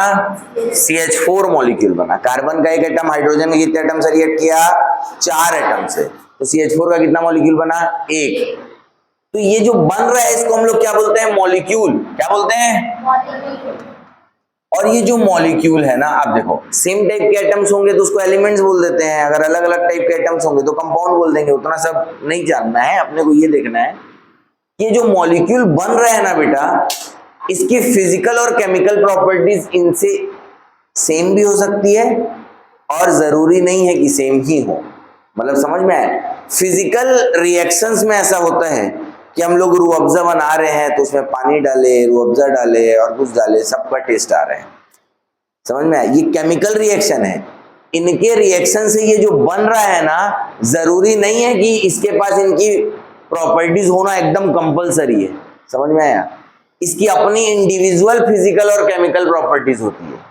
CH4 मॉलिक्यूल बना। कार्बन का एक एटम हाइड्रोजन के कितने एटम से रिएक्ट किया, 4 एटम से, तो CH4 का कितना मॉलिक्यूल बना, 1। तो ये जो बन रहा है इसको हम लोग क्या बोलते हैं, मॉलिक्यूल। क्या बोलते हैं, और ये जो मॉलिक्यूल है ना, आप देखो सेम टाइप के एटम्स होंगे तो उसको एलिमेंट्स बोल देते हैं, अगर अलग अलग टाइप के एटम्स होंगे तो कंपाउंड बोल देंगे। उतना सब नहीं जानना है अपने को, ये देखना है ये जो मॉलिक्यूल बन रहा है ना बेटा, इसकी फिजिकल और केमिकल प्रॉपर्टीज इनसे सेम भी हो सकती है और जरूरी नहीं है कि सेम ही हो। मतलब समझ में आए, फिजिकल रिएक्शंस में ऐसा होता है कि हम लोग रूह अफ़ज़ा बना रहे हैं तो उसमें पानी डाले, रूह अफ़ज़ा डाले और कुछ डाले, सबका टेस्ट आ रहा है। समझ में आया, ये केमिकल रिएक्शन है। इनके रिएक्शन से ये जो बन रहा है ना, जरूरी नहीं है कि इसके पास इनकी प्रॉपर्टीज होना एकदम कंपलसरी है। समझ में आया, इसकी अपनी इंडिविजुअल फिजिकल और केमिकल प्रॉपर्टीज होती है।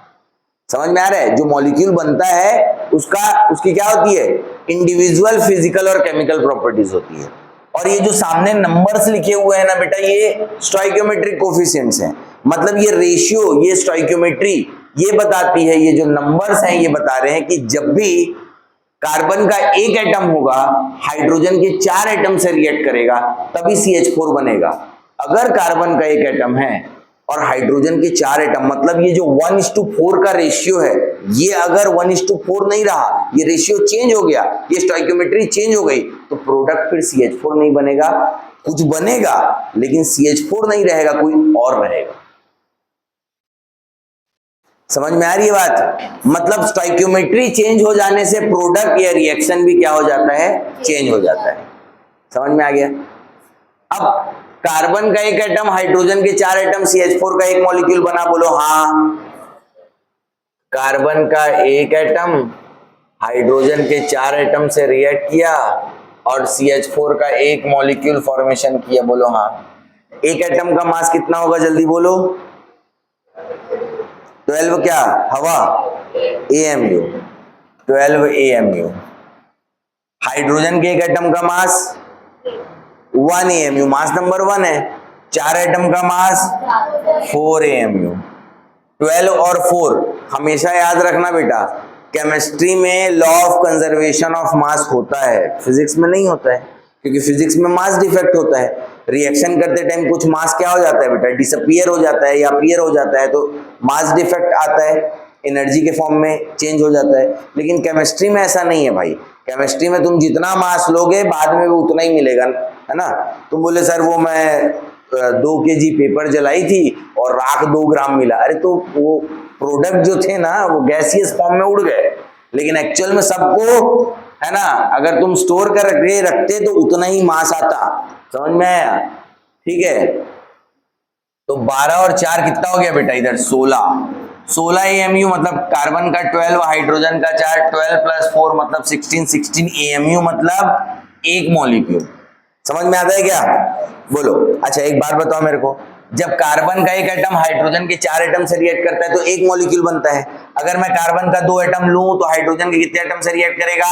समझ में आ रहा है, जो मॉलिक्यूल बनता है उसकी क्या होती है, इंडिविजुअल फिजिकल और केमिकल प्रॉपर्टीज होती है। और ये जो सामने नंबर्स लिखे हुए हैं ना बेटा, ये स्टोइकियोमेट्रिक कोफिशिएंट्स हैं। मतलब ये रेशियो, ये स्टोइकियोमेट्री ये बताती है, ये जो नंबर्स हैं ये बता रहे हैं कि जब भी कार्बन का एक एटम होगा हाइड्रोजन के 4 एटम से रिएक्ट करेगा तभी CH4 बनेगा। अगर कार्बन का एक एटम है और हाइड्रोजन के 4 एटम, मतलब ये जो 1:4 का रेशियो है, ये अगर 1:4 नहीं रहा, ये रेशियो चेंज हो गया, ये स्टोइकियोमेट्री चेंज हो गई, तो प्रोडक्ट फिर CH4 नहीं बनेगा। कुछ बनेगा लेकिन CH4 नहीं रहेगा, कोई और रहेगा। समझ में आ रही है बात? मतलब स्टोइकियोमेट्री चेंज हो जाने से प्रोडक्ट या रिएक्शन भी क्या हो जाता है, चेंज हो जाता है। समझ में आ गया? अब कार्बन का एक एटम, हाइड्रोजन के 4 एटम, CH4 का एक मॉलिक्यूल बना, बोलो हाँ। कार्बन का एक एटम हाइड्रोजन के 4 एटम से रिएक्ट किया और CH4 का एक मॉलिक्यूल फॉर्मेशन किया, बोलो हाँ। एक एटम का मास कितना होगा, जल्दी बोलो। 12 क्या, हवा, AMU, 12 AMU। हाइड्रोजन के एक एटम का मास 1 AMU, मास नंबर 1 है। 4 एटम का मास 4 AMU। 12 और 4 हमेशा याद रखना बेटा, केमिस्ट्री में law of conservation of mass होता है, फिजिक्स में नहीं होता है, क्योंकि फिजिक्स में मास डिफेक्ट होता है। रिएक्शन करते टाइम कुछ मास क्या हो जाता है बेटा, डिसअपियर हो जाता है या अपीयर हो जाता है, तो मास डिफेक्ट आता है, एनर्जी के फॉर्म में चेंज हो जाता है। लेकिन केमिस्ट्री में ऐसा नहीं है भाई, केमिस्ट्री में तुम जितना मास लोगे बाद में भी उतना ही मिलेगा, है ना। तुम बोले सर वो मैं 2 kg पेपर जलाई थी और राख 2 ग्राम मिला, अरे तो वो प्रोडक्ट जो थे ना वो गैसियस फॉर्म में उड़ गए, लेकिन एक्चुअल में सबको, है ना, अगर तुम स्टोर कर रखते तो उतना ही मास आता। समझ में आया? ठीक है, तो 12 और 4 कितना हो गया बेटा, इधर 16 AMU, मतलब कार्बन का 12, हाइड्रोजन का 4, 12 + 4 मतलब 16 AMU, मतलब एक मॉलिक्यूल। समझ में आता है क्या, बोलो। अच्छा एक बात बताओ मेरे को, जब कार्बन का एक एटम हाइड्रोजन के 4 एटम से रिएक्ट करता है तो एक मॉलिक्यूल बनता है। अगर मैं कार्बन का 2 एटम लूं तो हाइड्रोजन के कितने एटम से रिएक्ट करेगा,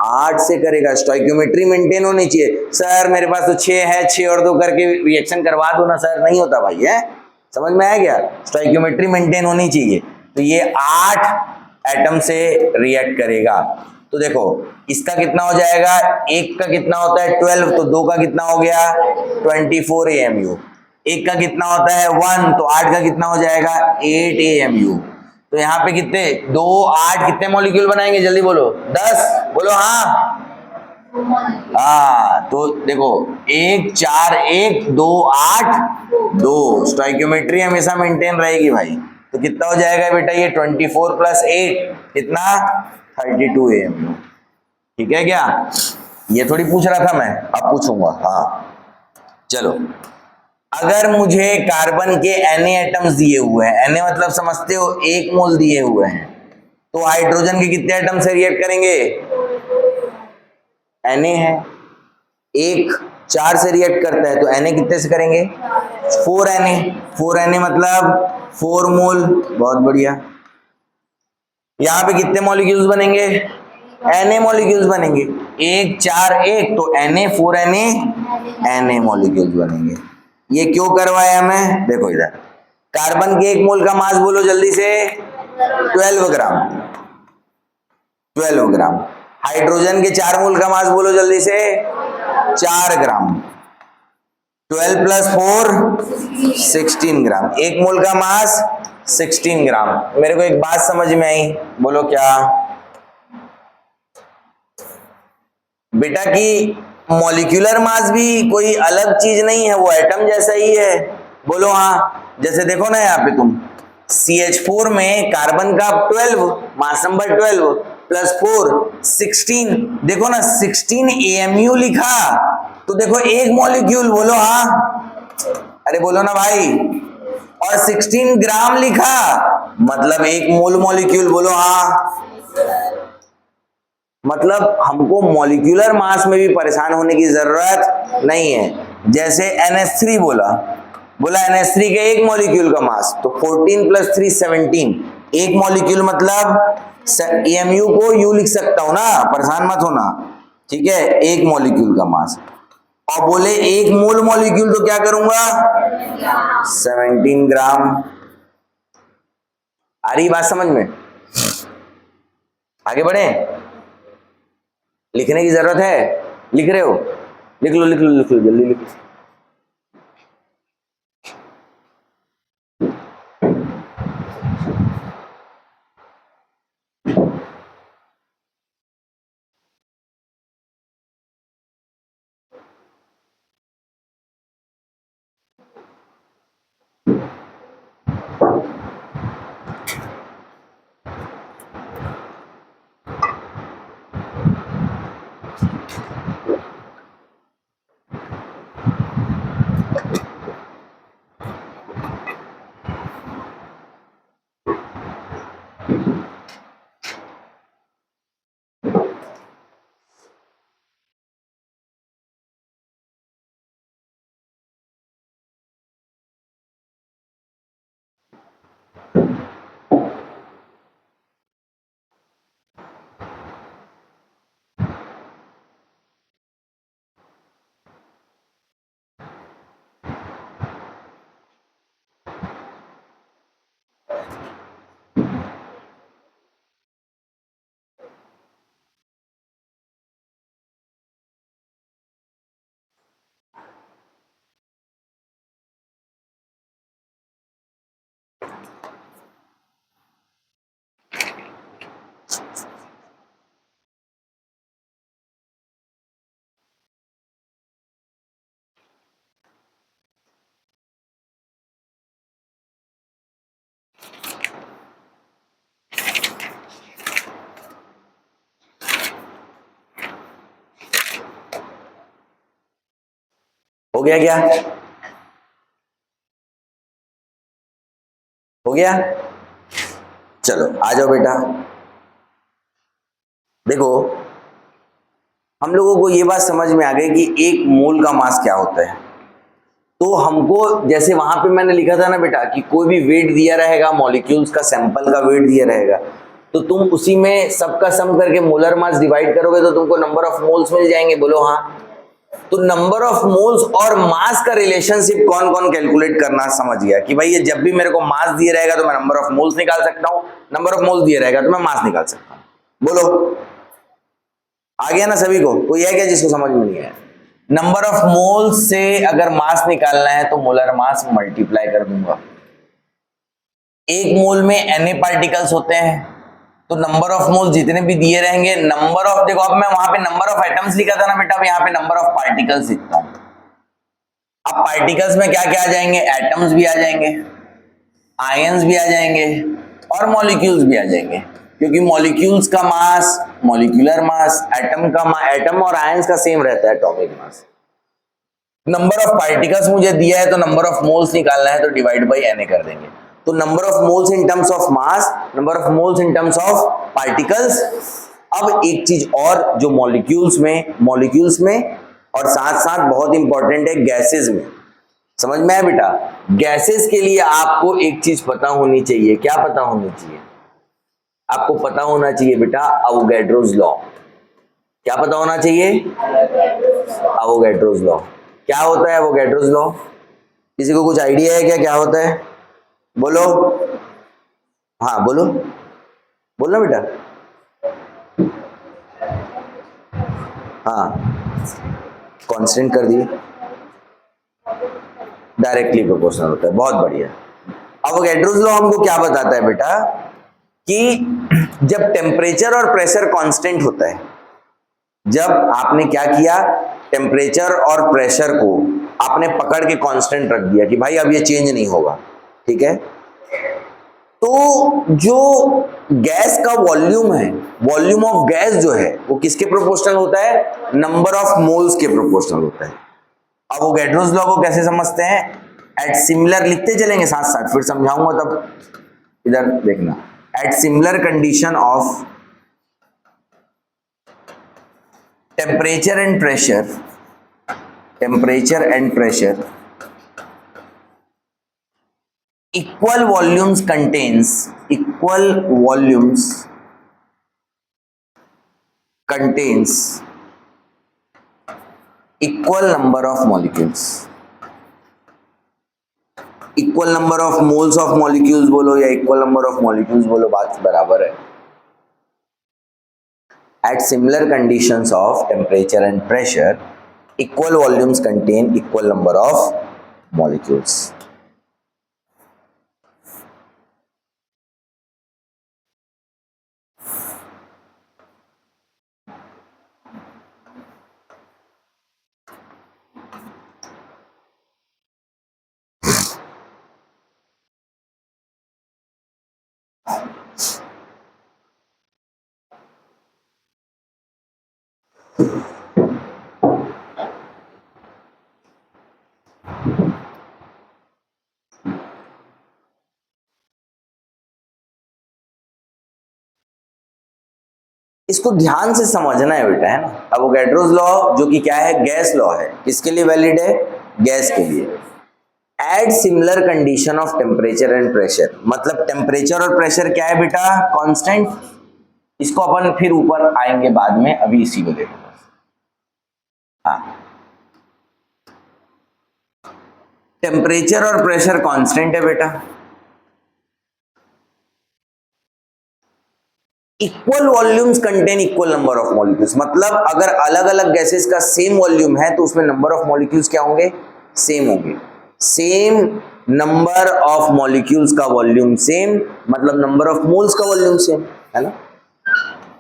8 से करेगा। स्टोइकियोमेट्री मेंटेन होनी चाहिए। सर मेरे पास तो 6 है, 6 और 2 करके रिएक्शन करवा दो ना सर, नहीं होता भाई, है, समझ में आया क्या, स्टोइकियोमेट्री मेंटेन होनी चाहिए। तो ये 8 एटम से रिएक्ट करेगा। तो देखो इसका कितना हो जाएगा, एक का कितना होता है 12, तो 2 का कितना हो गया 24 AMU। एक का कितना होता है 1, तो 8 का कितना हो जाएगा 8 AMU। तो यहाँ पे कितने 2 8 कितने मॉलिक्यूल बनाएंगे, जल्दी बोलो, 10, बोलो हाँ। तो देखो 1 4 1 2 8 2, स्टोइकियोमेट्री हमेशा मेंटेन रहेगी भाई। तो कितना हो जाएगा बेटा ये 24 + 8 कितना 32 AMU। ठीक है क्या, ये थोड़ी पूछ रहा था मैं, अब पूछूंगा। हाँ चलो, अगर मुझे कार्बन के Na एटम्स दिए हुए हैं, Na मतलब समझते हो 1 मोल दिए हुए हैं, तो हाइड्रोजन के कितने एटम से रिएक्ट करेंगे, Na है 1 4 से रिएक्ट करता है, तो Na कितने से करेंगे 4 Na मतलब 4 मोल। बहुत बढ़िया, यहां पे कितने मॉलिक्यूल्स बनेंगे, Na मॉलिक्यूल्स बनेंगे, 1 4 1, तो Na 4 Na मॉलिक्यूल्स बनेंगे। ये क्यों करवाया मैं, देखो इधर, कार्बन के 1 मोल का मास बोलो जल्दी से 12 ग्राम, 12 ग्राम। हाइड्रोजन के 4 मोल का मास बोलो जल्दी से 4 ग्राम। 12 + 4 16 ग्राम, 1 मोल का मास 16 ग्राम। मेरे को एक बात समझ में आई, बोलो क्या बेटा, कि मॉलिक्यूलर मास भी कोई अलग चीज नहीं है, वो एटम जैसा ही है, बोलो हाँ। जैसे देखो ना यहाँ पे तुम CH4 में कार्बन का 12, मास नंबर 12 + 4 16, देखो ना 16 AMU लिखा, तो देखो एक मॉलिक्यूल, बोलो हाँ, अरे बोलो ना भाई, और 16 ग्राम लिखा मतलब 1 मोल मॉलिक्यूल, बोलो हाँ। मतलब हमको मॉलिक्यूलर मास में भी परेशान होने की जरूरत नहीं है। जैसे NH3 बोला NH3 के 1 मॉलिक्यूल का मास, तो 14 + 3 17, एक मॉलिक्यूल मतलब AMU को यू लिख सकता हूं ना, परेशान मत होना, ठीक है, 1 मॉलिक्यूल का मास। और बोले 1 मोल मॉलिक्यूल, तो क्या करूंगा 17 ग्राम। आ रही बात समझ में, आगे बढ़े, लिखने की जरूरत है, लिख रहे हो, लिख लो लिख लो लिख लो, जल्दी लिखो। हो गया क्या? हो गया? चलो आ जाओ बेटा। देखो हम लोगों को ये बात समझ में आ गई कि एक मोल का मास क्या होता है। तो हमको जैसे वहां पे मैंने लिखा था ना बेटा कि कोई भी वेट दिया रहेगा, मॉलिक्यूल्स का सैंपल का वेट दिया रहेगा, तो तुम उसी में सबका सम करके मोलर मास डिवाइड करोगे तो तुमको नंबर ऑफ मोल्स मिल जाएंगे। बोलो हाँ। तो नंबर ऑफ मोल्स और मास का रिलेशनशिप कौन कौन कैलकुलेट करना समझ गया कि भाई ये जब भी मेरे को मास दिया रहेगा तो मैं नंबर ऑफ मोल्स निकाल सकता हूं, नंबर ऑफ मोल्स दिया रहेगा तो मैं मास निकाल सकता हूं। बोलो आ गया ना सभी को? कोई है क्या जिसको समझ में नहीं आया? नंबर ऑफ मोल्स से अगर मास निकालना है तो मोलर मास मल्टीप्लाई कर दूंगा। एक मोल में Na पार्टिकल्स होते हैं, तो नंबर ऑफ मोल जितने भी दिए रहेंगे, नंबर ऑफ, देखो अब मैं वहां पे नंबर ऑफ एटम्स लिखा था ना बेटा, अब यहाँ पे नंबर ऑफ पार्टिकल्स लिखता हूं। अब पार्टिकल्स में क्या क्या आ जाएंगे? एटम्स भी आ जाएंगे, आयंस भी आ जाएंगे और मॉलिक्यूल्स भी आ जाएंगे, क्योंकि मॉलिक्यूल्स का मास, मॉलिक्यूलर मास, एटम का एटम और आयंस का सेम रहता है, atomic mass. Number of particles मुझे दिया है तो नंबर ऑफ मोल्स निकालना है तो डिवाइड बाई Na कर देंगे। तो number of moles in terms of mass, number of moles in terms of particles. अब एक चीज और जो मॉलिक्यूल्स में और साथ साथ बहुत इंपॉर्टेंट है गैसेस में, समझ में आया बेटा? गैसेस के लिए आपको एक चीज पता होनी चाहिए। क्या पता होनी चाहिए? आपको पता होना चाहिए बेटा अवोगैड्रोस लॉ। क्या पता होना चाहिए? अवोगैड्रोस लॉ। क्या होता है अवोगैड्रोस लॉ? किसी को कुछ आइडिया है क्या क्या होता है? बोलो। हाँ बोलो, बोलना बेटा। हाँ कांस्टेंट कर दिए, डायरेक्टली प्रोपोर्शनल होता है। बहुत बढ़िया। अवोगैड्रोस लॉ हमको क्या बताता है बेटा कि जब टेम्परेचर और प्रेशर कांस्टेंट होता है, जब आपने क्या किया, टेम्परेचर और प्रेशर को आपने पकड़ के कांस्टेंट रख दिया कि भाई अब ये चेंज नहीं होगा, ठीक है, तो जो गैस का वॉल्यूम है, वॉल्यूम ऑफ गैस जो है वो किसके प्रोपोर्शनल होता है? नंबर ऑफ मोल्स के प्रोपोर्शनल होता है। अवोगैड्रोस लॉ को कैसे समझते हैं? एट सिमिलर, लिखते चलेंगे साथ साथ, फिर समझाऊंगा तब, इधर देखना। At similar condition of temperature and pressure equal volumes contains equal number of molecules, equal number of moles of molecules बोलो या इक्वल नंबर ऑफ मॉलिक्यूल्स बोलो, बात बराबर है। At similar conditions of temperature and pressure, equal volumes contain equal number of molecules. इसको ध्यान से समझना है बेटा, है ना? अवोगैड्रोस लॉ जो कि क्या है? गैस लॉ है। किसके लिए वैलिड है? गैस के लिए। At similar condition of temperature and pressure, मतलब टेम्परेचर और प्रेशर क्या है बेटा? कांस्टेंट। इसको अपन फिर ऊपर आएंगे बाद में, अभी इसी को देखो। हाँ, टेम्परेचर और प्रेशर कांस्टेंट है बेटा। Equal volumes contain equal number of molecules, मतलब अगर अलग अलग गैसेस का सेम वॉल्यूम है तो उसमें नंबर ऑफ मॉलिक्यूल्स क्या होंगे? सेम होंगे। सेम नंबर ऑफ मॉलिक्यूल्स का वॉल्यूम सेम, मतलब नंबर ऑफ मोल्स का वॉल्यूम सेम, है ना?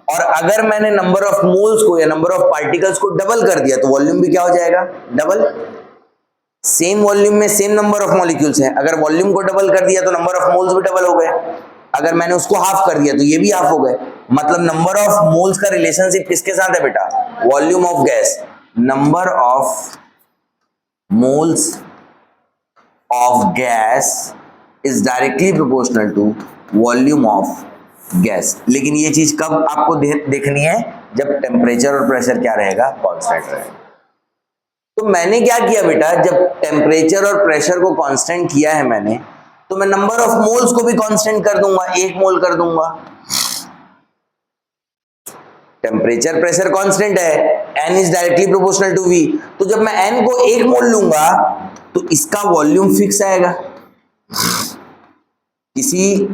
और अगर मैंने नंबर ऑफ मोल्स को या नंबर ऑफ पार्टिकल्स को डबल कर दिया तो वॉल्यूम भी क्या हो जाएगा? डबल। सेम वॉल्यूम में सेम नंबर ऑफ मॉलिक्यूल्स हैं, अगर वॉल्यूम को डबल कर दिया तो नंबर ऑफ मोल्स भी डबल हो गए। अगर मैंने उसको हाफ कर दिया तो ये भी हाफ हो गए। मतलब नंबर ऑफ मोल्स का रिलेशनशिप किसके साथ है बेटा? Volume of gas, number of moles of gas is directly proportional to volume of gas। लेकिन ये चीज कब आपको देखनी है, जब टेम्परेचर और प्रेशर क्या रहेगा, कांस्टेंट रहेगा। तो मैंने क्या किया बेटा, जब टेम्परेचर और प्रेशर को कांस्टेंट किया है मैंने, तो मैं नंबर ऑफ मोल्स को भी कांस्टेंट कर दूंगा, 1 मोल कर दूंगा। टेम्परेचर प्रेशर कांस्टेंट है, n is directly proportional to v, तो जब मैं n को 1 मोल लूंगा तो इसका वॉल्यूम फिक्स आएगा। किसी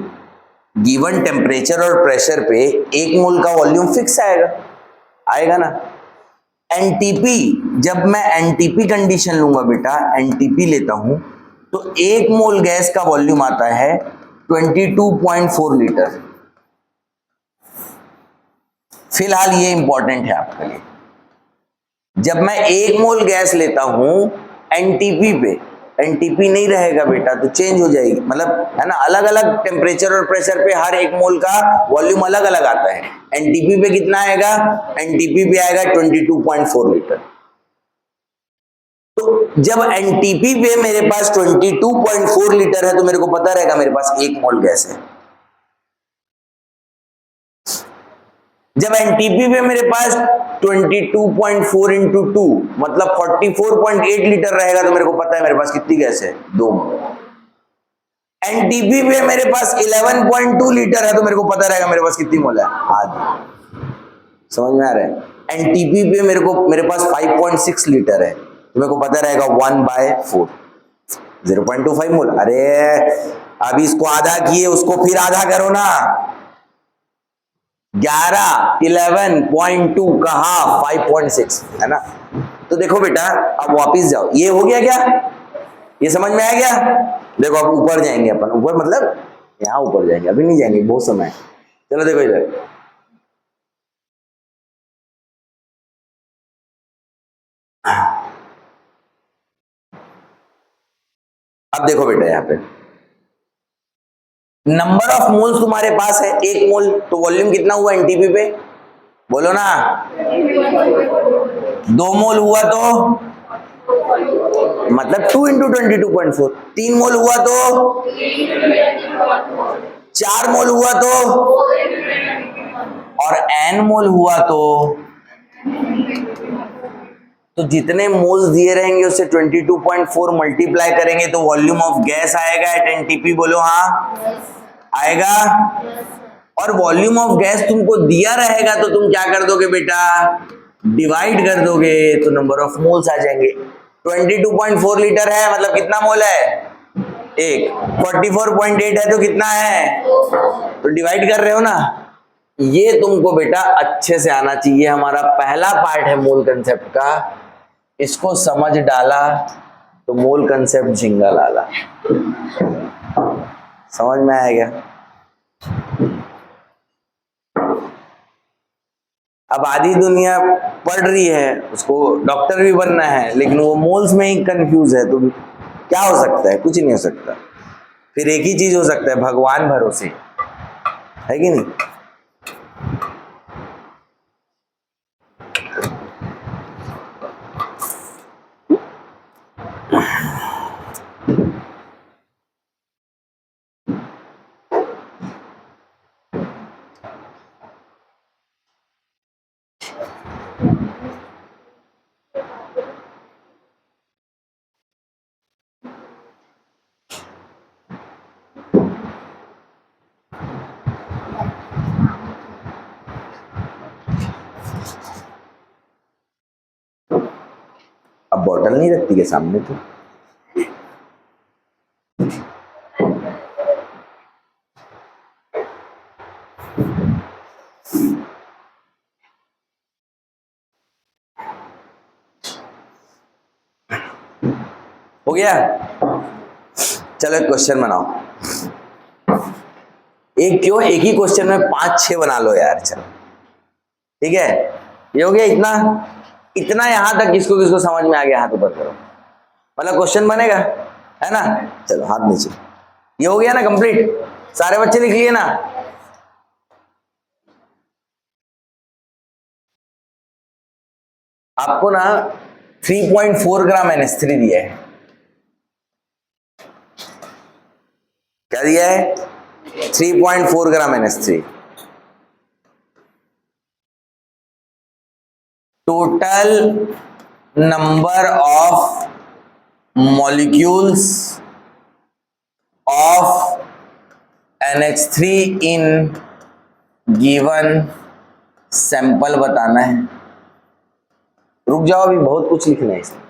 गिवन टेम्परेचर और प्रेशर पे 1 मोल का वॉल्यूम फिक्स आएगा ना। एनटीपी, जब मैं एनटीपी कंडीशन लूंगा बेटा, एनटीपी लेता हूं तो 1 मोल गैस का वॉल्यूम आता है 22.4 लीटर। फिलहाल ये इंपॉर्टेंट है आपके लिए। जब मैं 1 मोल गैस लेता हूं एनटीपी पे, एनटीपी नहीं रहेगा बेटा तो चेंज हो जाएगी, मतलब है ना, अलग अलग टेम्परेचर और प्रेशर पे हर 1 मोल का वॉल्यूम अलग अलग आता है। एनटीपी पे कितना आएगा, एनटीपी पे आएगा 22.4 लीटर। तो जब एनटीपी पे मेरे पास 22.4 लीटर है तो मेरे को पता रहेगा मेरे पास 1 मोल गैस है। जब एनटीपी पे मेरे पास 22.4 इंटू 2 मतलब 44.8 लीटर रहेगा तो मेरे को पता है मेरे पास कितनी गैस है, 2 मोल। एनटीपी पे मेरे पास 11.2 लीटर है तो मेरे को पता रहेगा मेरे पास कितनी मोल है, आधी। समझ में आ रहा है। एनटीपी पे मेरे पास 5.6 लीटर है तो मेरे को पता रहेगा 1/4 0.25 मोल। अरे अभी इसको आधा किए, उसको फिर आधा करो ना, 11.2 का हाफ 5.6 है ना। तो देखो बेटा अब वापिस जाओ, ये हो गया क्या, ये समझ में आ गया। देखो अब ऊपर जाएंगे अपन, ऊपर मतलब यहाँ ऊपर जाएंगे, अभी नहीं जाएंगे, बहुत समय है। चलो देखो इधर, अब देखो बेटा यहाँ पे नंबर ऑफ मोल्स तुम्हारे पास है 1 मोल, तो वॉल्यूम कितना हुआ एनटीपी पे, बोलो ना। 2 मोल हुआ तो मतलब 2 इंटू 22.4, 3 मोल हुआ तो 4 मोल हुआ तो, और n मोल हुआ तो जितने मोल्स दिए रहेंगे उससे 22.4 मल्टीप्लाई करेंगे तो वॉल्यूम ऑफ गैस आएगा एट एनटीपी, बोलो हाँ आएगा। और वॉल्यूम ऑफ गैस तुमको दिया रहेगा तो तुम क्या कर दोगे बेटा, डिवाइड कर दोगे तो नंबर ऑफ मोल्स आ जाएंगे। 22.4 लीटर है मतलब कितना मोल है, 1। 44.8 है तो कितना है, तो डिवाइड कर रहे हो ना। ये तुमको बेटा अच्छे से आना चाहिए। हमारा पहला पार्ट है मोल कंसेप्ट का, इसको समझ डाला तो मोल कंसेप्ट झिंगा लाला। समझ में आएगा। अब आधी दुनिया पढ़ रही है, उसको डॉक्टर भी बनना है, लेकिन वो मोल्स में ही कंफ्यूज है, तो क्या हो सकता है, कुछ नहीं हो सकता। फिर एक ही चीज हो सकता है, भगवान भरोसे, है कि नहीं। अब बॉटल नहीं रखती के सामने तो हो गया। चलो एक क्वेश्चन बनाओ, एक क्यों, एक ही क्वेश्चन में 5-6 बना लो यार, चलो ठीक है। ये हो गया इतना, इतना यहां तक किसको किसको समझ में आ गया, हाथ ऊपर करो, मतलब क्वेश्चन बनेगा, है ना। चलो हाथ नीचे, ये हो गया ना कंप्लीट, सारे बच्चे लिख लिए ना। आपको ना 3.4 ग्राम NH3 दिया है। क्या दिया है? 3.4 ग्राम NH3। Total number of molecules of NH3 in given sample बताना है। रुक जाओ, अभी बहुत कुछ लिखना है इसमें।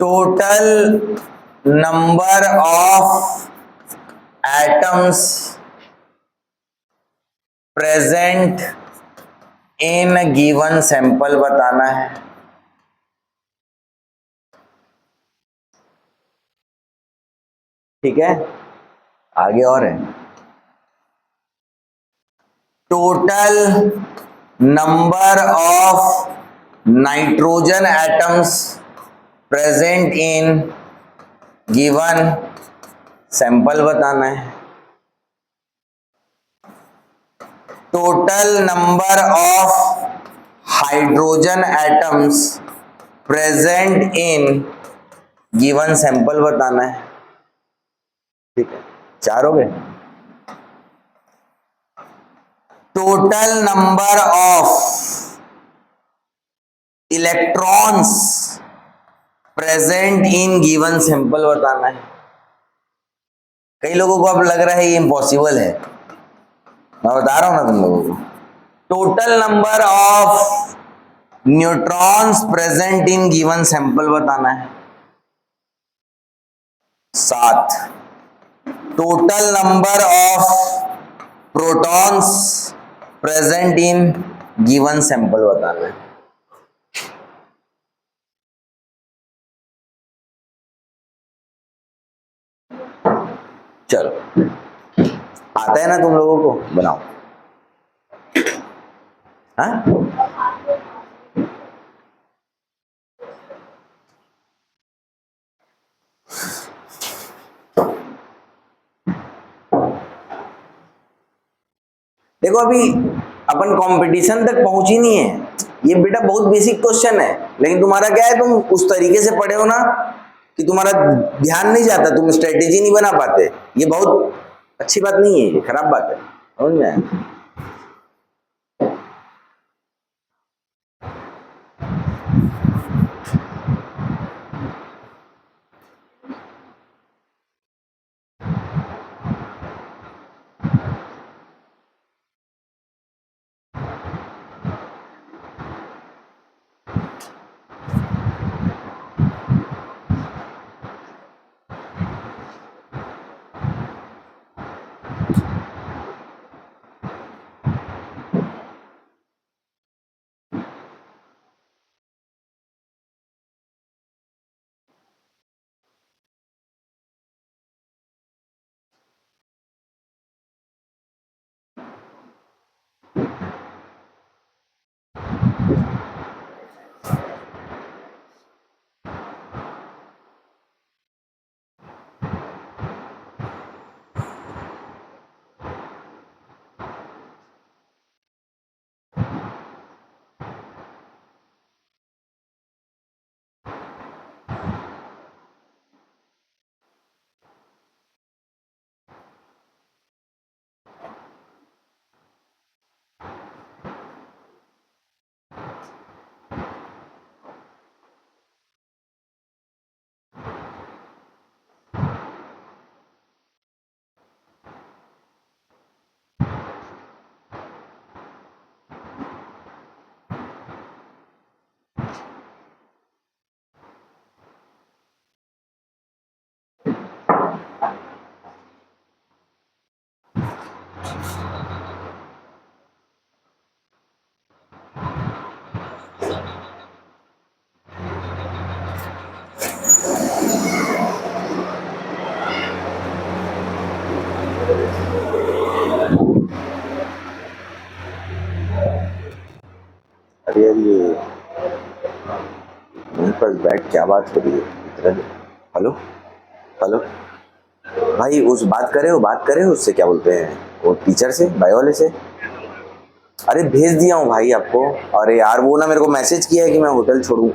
Total number of atoms present in given sample बताना है। ठीक है, आगे और है। Total number of nitrogen atoms present in given sample बताना है। Total number of hydrogen atoms present in given sample बताना है। ठीक है, 4 हो गए। Total number of electrons present in given sample बताना है। कई लोगों को अब लग रहा है ये इम्पॉसिबल है, मैं बता रहा हूं ना तुम लोगों को। Total number of neutrons present in given sample बताना है। 7। Total number of protons present in given sample बताना है। चलो, आता है ना तुम लोगों को? बनाओ। हाँ, देखो अभी अपन कंपटीशन तक पहुंच ही नहीं है। ये बेटा बहुत बेसिक क्वेश्चन है, लेकिन तुम्हारा क्या है, तुम उस तरीके से पढ़े हो ना कि तुम्हारा ध्यान नहीं जाता, तुम स्ट्रेटेजी नहीं बना पाते। ये बहुत अच्छी बात नहीं है, ये खराब बात है, समझ में आया? अरे यार, ये मेरे पास बैठ क्या बात हो रही है? हेलो हेलो भाई, बात करे हो उससे, क्या बोलते हैं वो, टीचर से, बायो वाले से। अरे भेज दिया हूँ भाई आपको। अरे यार वो ना मेरे को मैसेज किया है कि मैं होटल छोड़ूं।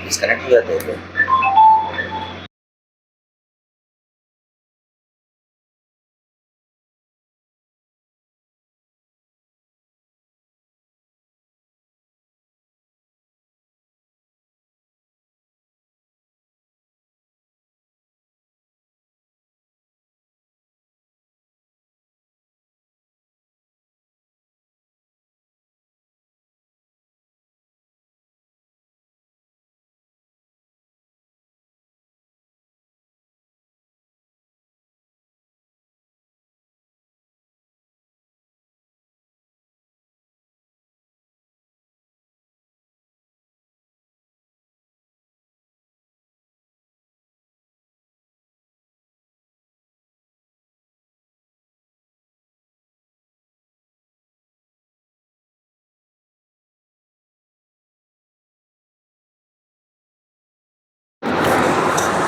डिस्कनेक्ट हो जाते हैं।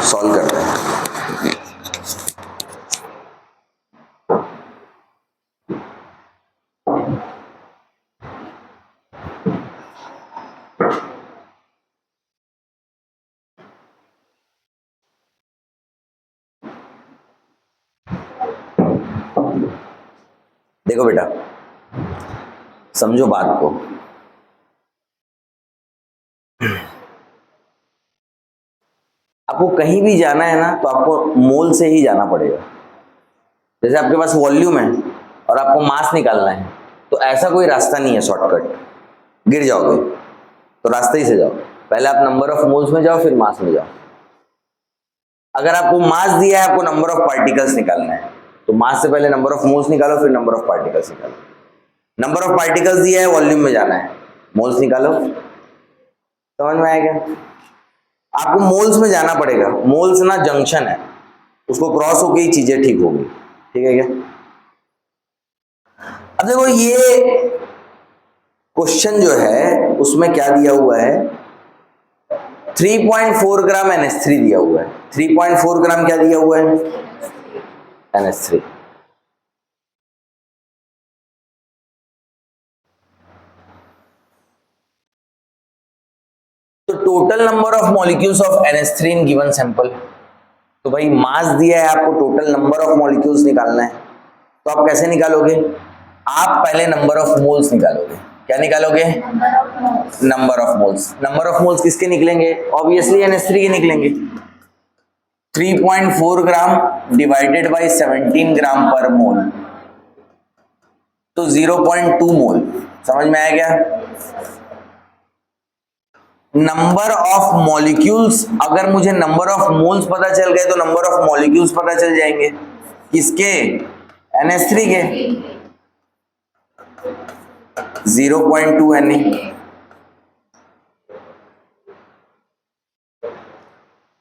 सॉल्व करते हैं। देखो बेटा, समझो बात को। आपको कहीं भी जाना है ना तो आपको मोल से ही जाना पड़ेगा। जैसे आपके पास वॉल्यूम है और आपको मास निकालना है, तो ऐसा कोई रास्ता नहीं है शॉर्टकट, गिर जाओगे। तो रास्ते ही से जाओ, पहले आप नंबर ऑफ मोल्स में जाओ, फिर मास में जाओ। अगर आपको मास दिया है, आपको नंबर ऑफ पार्टिकल्स निकालना है, तो मास से पहले नंबर ऑफ मोल्स निकालो, फिर नंबर ऑफ पार्टिकल्स निकालो। नंबर ऑफ पार्टिकल्स दिया है, वॉल्यूम में जाना है, मोल्स निकालो। समझ में आएगा? आपको मोल्स में जाना पड़ेगा। मोल्स ना जंक्शन है, उसको क्रॉस होके ही चीजें ठीक होगी। ठीक है क्या? अब देखो ये क्वेश्चन जो है उसमें क्या दिया हुआ है, 3.4 ग्राम NH3 दिया हुआ है। 3.4 ग्राम क्या दिया हुआ है? NH3। तो total number of molecules of NH3 in given sample. तो भाई मास दिया है आपको, टोटल नंबर ऑफ मॉलिक्यूल्स निकालना है। तो आप कैसे निकालोगे? आप पहले नंबर ऑफ मोल्स निकालोगे। क्या निकालोगे? Number of moles. Number of moles किसके निकलेंगे? ऑब्वियसली NH3 के निकलेंगे। 3.4 ग्राम डिवाइडेड बाय 17 ग्राम पर मोल, तो 0.2 मोल। समझ में आया क्या? नंबर ऑफ मॉलिक्यूल्स, अगर मुझे नंबर ऑफ मोल्स पता चल गए तो नंबर ऑफ मॉलिक्यूल्स पता चल जाएंगे। किसके? NH3 के। 0.2 Na।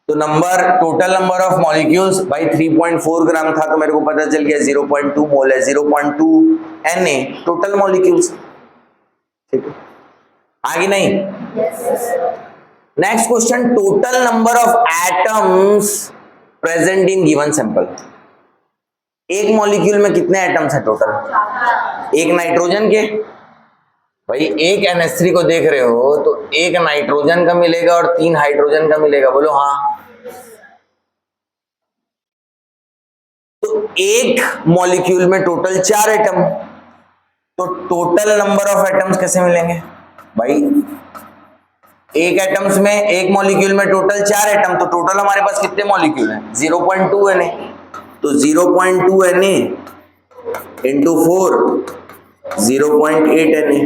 तो टोटल नंबर ऑफ मॉलिक्यूल्स भाई 3.4 ग्राम था, तो मेरे को पता चल गया 0.2 मोल है। 0.2 Na टोटल मॉलिक्यूल्स। ठीक है, आगे नहीं? Next question, total number of atoms present in given sample. एक मॉलिक्यूल में कितने एटम्स है टोटल? एक नाइट्रोजन के। भाई एक NH3 को देख रहे हो तो एक नाइट्रोजन का मिलेगा और 3 हाइड्रोजन का मिलेगा। बोलो हाँ। तो एक मॉलिक्यूल में टोटल 4 एटम, तो टोटल नंबर ऑफ एटम्स कैसे मिलेंगे? भाई एक एटम्स में, एक मॉलिक्यूल में टोटल 4 एटम, तो टोटल हमारे पास कितने मॉलिक्यूल हैं? 0.2 Na। तो 0.2 Na इंटू 4, 0.8 Na।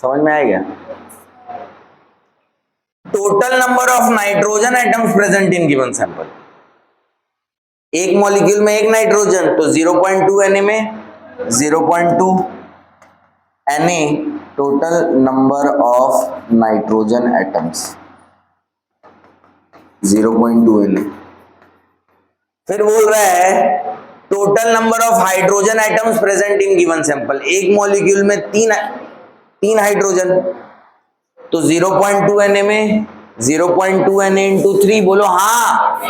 समझ में आएगा? Total number of nitrogen atoms present in given sample. एक मॉलिक्यूल में एक नाइट्रोजन, तो 0.2 Na में 0.2 Na total number of nitrogen atoms 0.2 Na। फिर बोल रहा है total number of hydrogen atoms present in given sample, एक मॉलिक्यूल में तीन हाइड्रोजन, तो 0.2 Na में 0.2 Na इंटू 3, बोलो हाँ।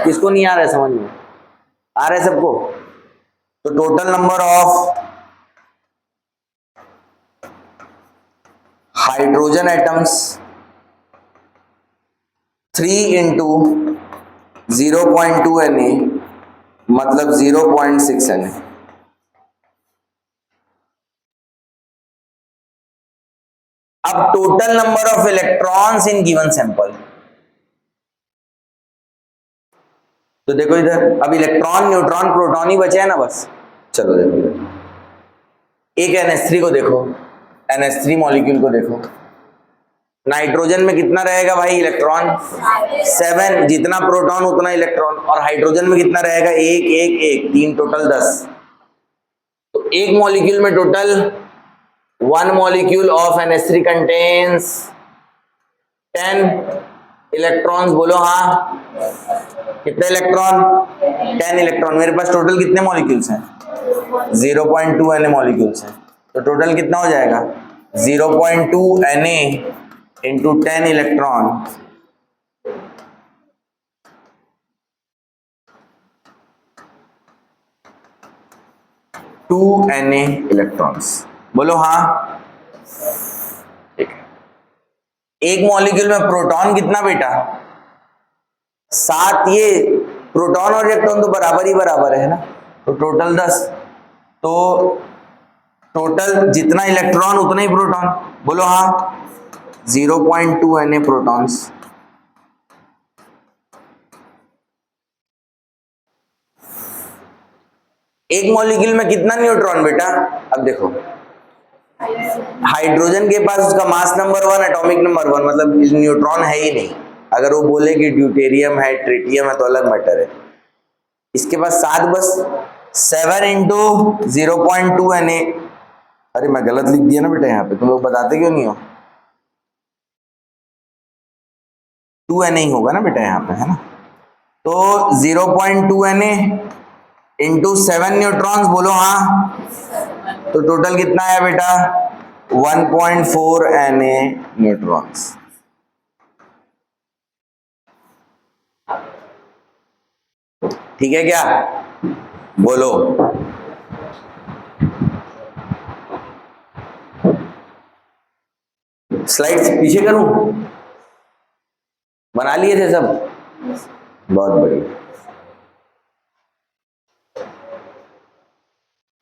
किसको नहीं आ रहा है समझ में? आ रहा है सबको? तो total number of hydrogen atoms 3 into 0.2 Na मतलब 0.6 Na। अब total number of electrons in given sample, तो देखो इधर अब इलेक्ट्रॉन न्यूट्रॉन प्रोटॉन ही बचे हैं ना बस। चलो देखो इधर, एक NH3 को देखो, NH3 मॉलिक्यूल को देखो, नाइट्रोजन में कितना रहेगा भाई इलेक्ट्रॉन? 7, जितना प्रोटॉन उतना इलेक्ट्रॉन, और हाइड्रोजन में कितना रहेगा? 1 1 1, 3, टोटल 10। तो एक मॉलिक्यूल में total 1 molecule of NH3 contains 10 electrons, बोलो हाँ। कितने इलेक्ट्रॉन? 10 इलेक्ट्रॉन। मेरे पास टोटल कितने मॉलिक्यूल्स हैं? 0.2 Na मॉलिक्यूल्स हैं, तो टोटल कितना हो जाएगा? 0.2 Na into 10 electron, two Na electrons, बोलो हाँ। ठीक है, एक मॉलिक्यूल में प्रोटॉन कितना बेटा? 7। ये प्रोटॉन और इलेक्ट्रॉन तो बराबर ही बराबर है ना, तो टोटल 10। तो टोटल जितना इलेक्ट्रॉन उतना ही प्रोटॉन, बोलो हाँ। 0.2 Na प्रोटॉन्स, एक मॉलिक्यूल में कितना न्यूट्रॉन बेटा? अब देखो, हाइड्रोजन के पास उसका मास नंबर 1, एटॉमिक नंबर 1, मतलब न्यूट्रॉन है ही नहीं। अगर वो बोले कि ड्यूटेरियम है, ट्रिटियम है, तो अलग मैटर है। इसके पास 7 बस। 7 इंटू 0.2 Na। अरे मैं गलत लिख दिया ना बेटा, यहाँ पे तुम लोग बताते क्यों नहीं हो? 2 Na ही होगा ना बेटा यहाँ पे, है ना? तो 0.2 Na इंटू 7 न्यूट्रॉन्स, बोलो हाँ। तो टोटल कितना है बेटा? 1.4 Na न्यूट्रॉन्स। ठीक है क्या? बोलो। स्लाइड्स पीछे करूं? बना लिए थे सब? बहुत बढ़िया।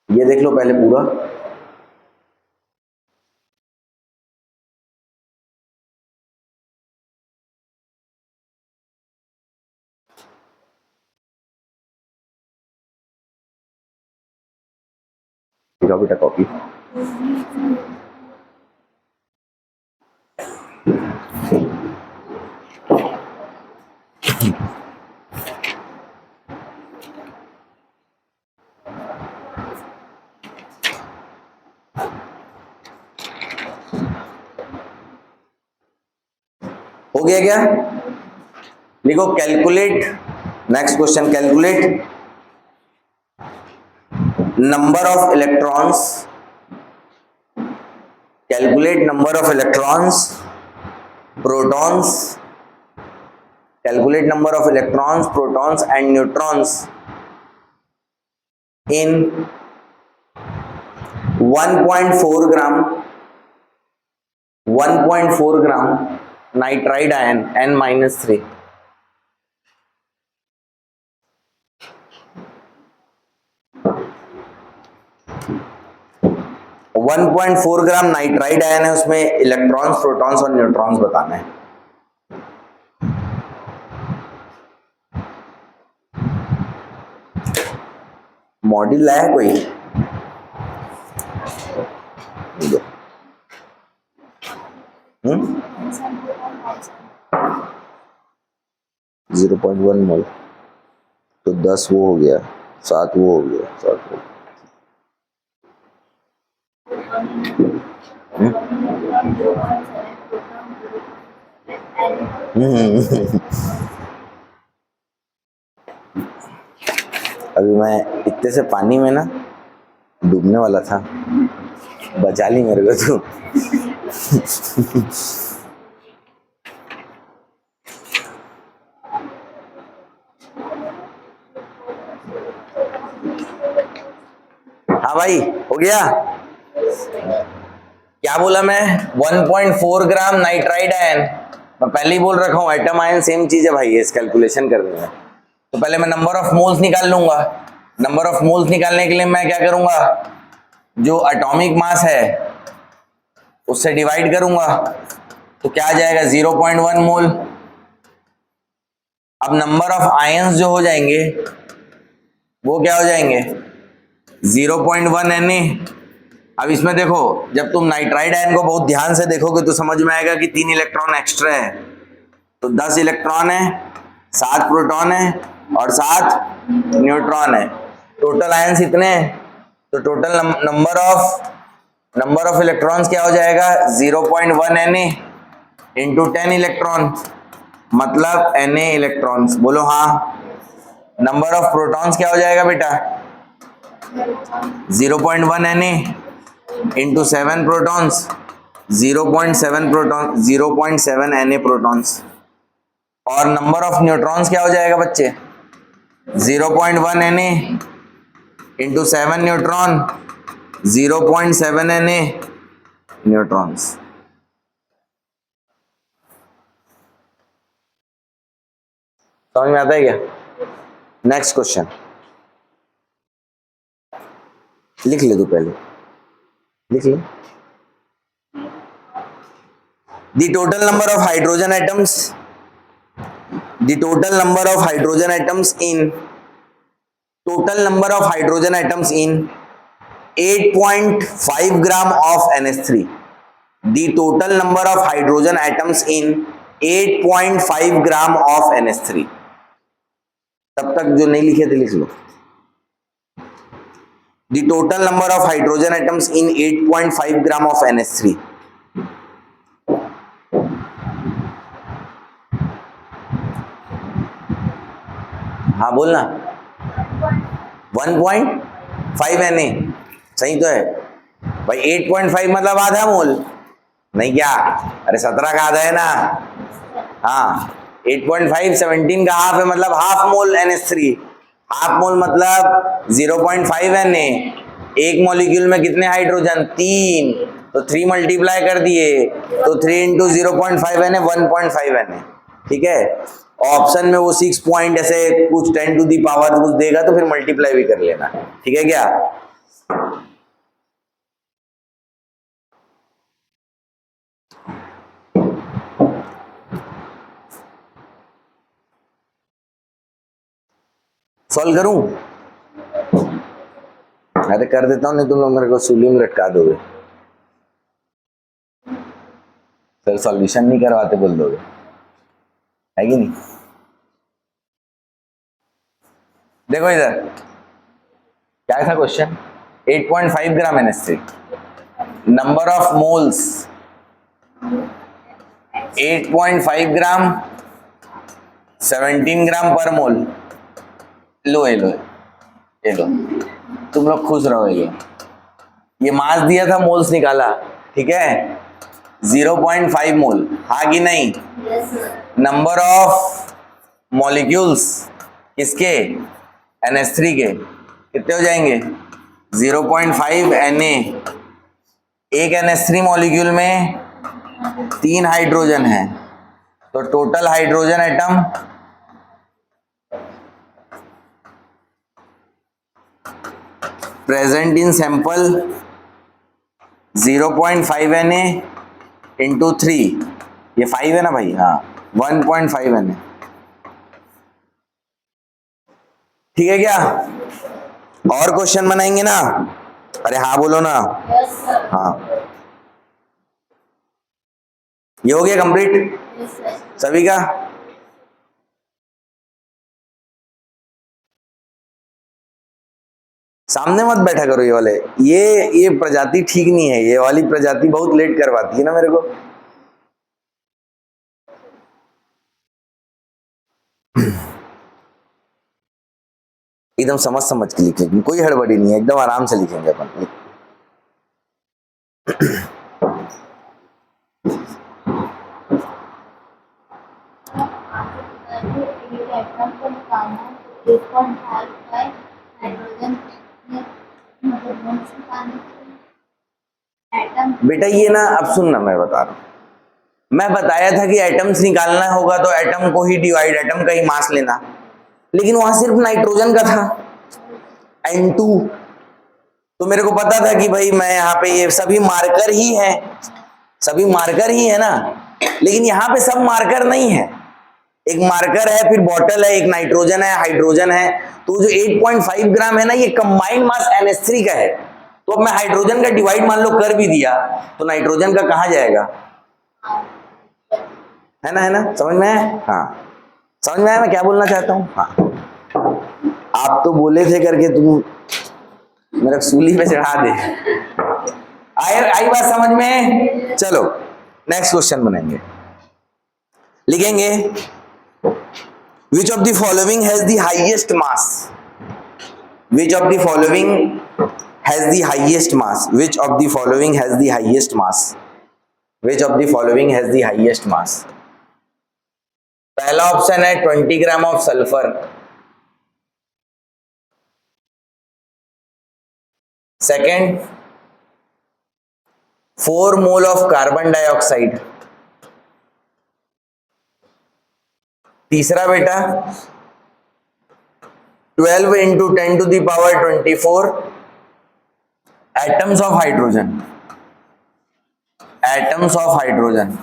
ये देख लो पहले पूरा। दिखाओ बेटा कॉपी। हो गया क्या? लिखो calculate, next question, calculate number of electrons, calculate number of electrons, protons, calculate number of electrons, protons and neutrons in 1.4 gram 1.4 gram nitride ion N-3। 1.4 gram nitride ion है, उसमें इलेक्ट्रॉन्स, प्रोटॉन्स और neutrons बताना है। Module लाया कोई? 0.1 मोल, तो 10 वो हो गया, 7 वो हो गया, 7 वो। अभी मैं इतने से पानी में ना डूबने वाला था, बचा ली मेरे को तू। हाँ भाई, हो गया। क्या बोला मैं? 1.4 ग्राम नाइट्राइड आयन। मैं पहले ही बोल रखा हूँ एटम आयन सेम चीज है भाई, इस कैलकुलेशन करने में। तो पहले मैं नंबर ऑफ मोल्स निकाल लूंगा। नंबर ऑफ मोल्स निकालने के लिए मैं क्या करूंगा, जो एटॉमिक मास है उससे डिवाइड करूंगा, तो क्या आ जाएगा 0.1 मोल। अब नंबर ऑफ आयंस जो हो जाएंगे वो क्या हो जाएंगे, 0.1 Na। अब इसमें देखो, जब तुम नाइट्राइड आयन को बहुत ध्यान से देखोगे तो समझ में आएगा कि 3 इलेक्ट्रॉन एक्स्ट्रा है, तो 10 इलेक्ट्रॉन है, 7 प्रोटॉन है और 7 न्यूट्रॉन है। टोटल आयंस इतने हैं, तो टोटल नंबर ऑफ इलेक्ट्रॉन्स क्या हो जाएगा 0.1 Na इंटू 10 इलेक्ट्रॉन, मतलब Na इलेक्ट्रॉन्स। बोलो हाँ। नंबर ऑफ प्रोटॉन्स क्या हो जाएगा बेटा 0.1 Na into 7 protons, 0.7 proton 0.7 Na protons. और नंबर ऑफ न्यूट्रॉन्स क्या हो जाएगा बच्चे 0.1 Na into 7 neutron, 0.7 Na neutrons. समझ में आता है क्या? नेक्स्ट क्वेश्चन लिख ले, तू पहले लिख ले। The total number of hydrogen atoms, the total number of hydrogen atoms in 8.5 gram of NH3। the total number of hydrogen atoms in 8.5 gram of NH3। तब तक जो नहीं लिखे थे लिख लो। the total number of hydrogen atoms in 8.5 gram of NH3। हाँ बोलना। 1.5 Na, सही तो है भाई। 8.5 मतलब आधा मोल, नहीं क्या? अरे 17 का आधा है ना। हाँ 8.5 17 का हाफ है, मतलब half mole NH3। Half mole मतलब 0.5 Na। एक मॉलिक्यूल में कितने हाइड्रोजन? 3, तो 3 मल्टीप्लाई कर दिए, तो 3 इंटू 0.5 Na 1.5 Na। ठीक है। ऑप्शन में वो 6 पॉइंट ऐसे कुछ 10 टू दी पावर कुछ देगा, तो फिर मल्टीप्लाई भी कर लेना। ठीक है क्या? सॉल्व करूं? अरे कर देता हूं, नहीं तुम लोग मेरे को सूली में लटका दोगे। सर सॉल्यूशन नहीं करवाते बोल दोगे, है कि नहीं? देखो इधर क्या था question, 8.5 gram NH3, number of moles 8.5 ग्राम, 17 ग्राम पर मोल। लो ये लो, ये लो, तुम लोग खुश रहोगे। ये मास दिया था, मोल्स निकाला, ठीक है 0.5 मोल, हाँ कि नहीं? नंबर ऑफ मॉलिक्यूल्स किसके? NH3 के कितने हो जाएंगे 0.5 Na। एक NH3 मॉलिक्यूल में 3 हाइड्रोजन है, तो total hydrogen atom present in sample 0.5 Na into 3, ये 5 है ना भाई, हाँ 1.5 Na। ठीक है क्या? और क्वेश्चन बनाएंगे ना? अरे हाँ बोलो ना। हाँ ये हो गया कंप्लीट सभी का। सामने मत बैठा करो ये वाले, ये प्रजाति ठीक नहीं है, ये वाली प्रजाति बहुत लेट करवाती है ना मेरे को। एकदम समझ समझ के लिखेंगे, कोई हड़बड़ी नहीं है, एकदम आराम से लिखेंगे अपन। बेटा ये ना, अब सुनना, मैं बता रहा हूँ, मैं बताया था कि एटम्स निकालना होगा तो एटम को ही डिवाइड, एटम का ही मास लेना, लेकिन वहां सिर्फ नाइट्रोजन का था N2, तो मेरे को पता था कि भाई मैं यहाँ पे ये सभी मार्कर ही है, सभी मार्कर ही है ना, लेकिन यहाँ पे सब मार्कर नहीं है, एक मार्कर है, फिर बॉटल है, एक नाइट्रोजन है, हाइड्रोजन है, तो जो 8.5 ग्राम है ना, ये कंबाइंड मास NH3 का है, तो अब मैं हाइड्रोजन का डिवाइड मान लो कर भी दिया तो नाइट्रोजन का कहाँ जाएगा, है ना, समझ में आया? हाँ, समझ में आया मैं क्या बोलना चाहता हूँ? हाँ, आप तो बोले थे करके तुम मेरा सूली पे चढ़ा दे। आई बात समझ में? चलो नेक्स्ट क्वेश्चन बनाएंगे, लिखेंगे which of the following has the highest mass, which of the following has the highest mass, which of the following has the highest mass, which of the following has the highest mass. पहला option है 20 gram of sulphur, second 4 mole of carbon dioxide, तीसरा बेटा 12 into 10 to the power 24 atoms of hydrogen, atoms of hydrogen,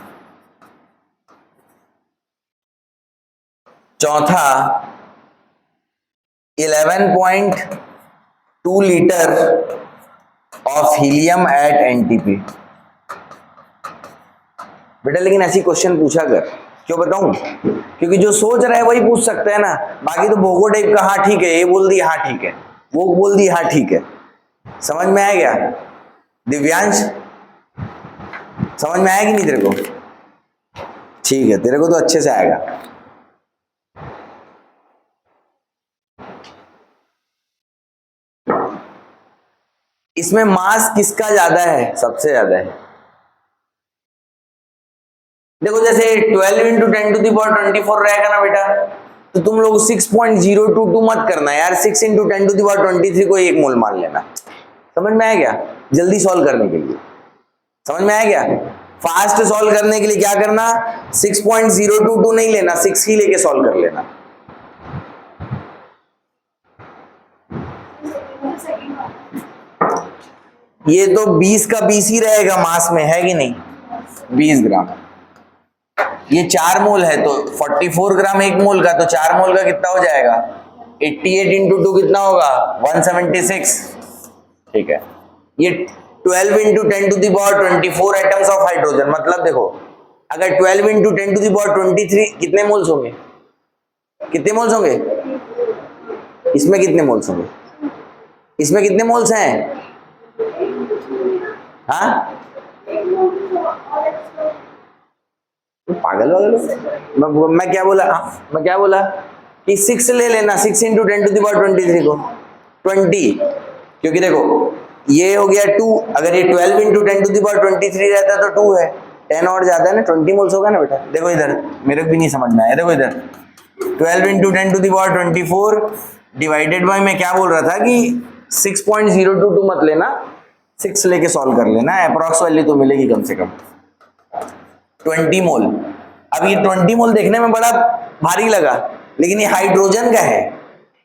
चौथा 11.2 litre of helium at NTP. बेटा लेकिन ऐसी question पूछा कर, क्यों बताऊं? क्योंकि जो सोच रहा है वही पूछ सकता है ना, बाकी तो भोगो टाइप का हाँ ठीक है, ये बोल दी हाँ ठीक है, वो बोल दी हाँ ठीक है। समझ में आया क्या दिव्यांश? समझ में आया कि नहीं तेरे को? ठीक है, तेरे को तो अच्छे से आएगा। इसमें मास किसका ज्यादा है? सबसे ज्यादा है। देखो जैसे 12 इंटू 10 टू दी पावर 24 रहेगा ना बेटा, तो तुम लोग 6.022 मत करना यार, 6 इंटू 10 टू दी पावर 23 को 1 मोल मान लेना। समझ में आया क्या? जल्दी सॉल्व करने के लिए, समझ में आया क्या? फास्ट सॉल्व करने के लिए क्या करना, 6.022 नहीं लेना, 6 ही लेके सॉल्व कर लेना। ये तो 20 का 20 ही रहेगा मास में, है कि नहीं? 20 ग्राम, ये 4 मोल है तो 44 ग्राम 1 मोल का, तो 4 मोल का कितना हो जाएगा? 88 इंटू 2 कितना होगा? 176। ठीक है, ये 12 into 10 to the power 24 atoms of hydrogen, मतलब देखो अगर 12 इंटू 10 टू दी पावर 23 कितने मोल्स होंगे? कितने मोल्स होंगे? इसमें कितने मोल्स होंगे? इसमें कितने मोल्स हैं? हाँ पागल वागल, मैं क्या बोला? मैं क्या बोला कि 6 ले लेना, 6 इंटू 10 टू दी पावर 23 को 20, क्योंकि देखो ये हो गया 2, अगर ये 12 इंटू 10 टू दी पावर 23 रहता तो 2 है, 10 और ज्यादा है ना, 20 मोल्स होगा ना बेटा। देखो इधर मेरे को भी नहीं समझ में आया, देखो इधर 12 into 10 to the power 24 divided by, मैं क्या बोल रहा था कि 6.022 मत लेना, 6 लेके सॉल्व कर लेना, अप्रॉक्स वैल्यू तो मिलेगी कम से कम 20 मोल। अब ये 20 मोल देखने में बड़ा भारी लगा, लेकिन ये हाइड्रोजन का है,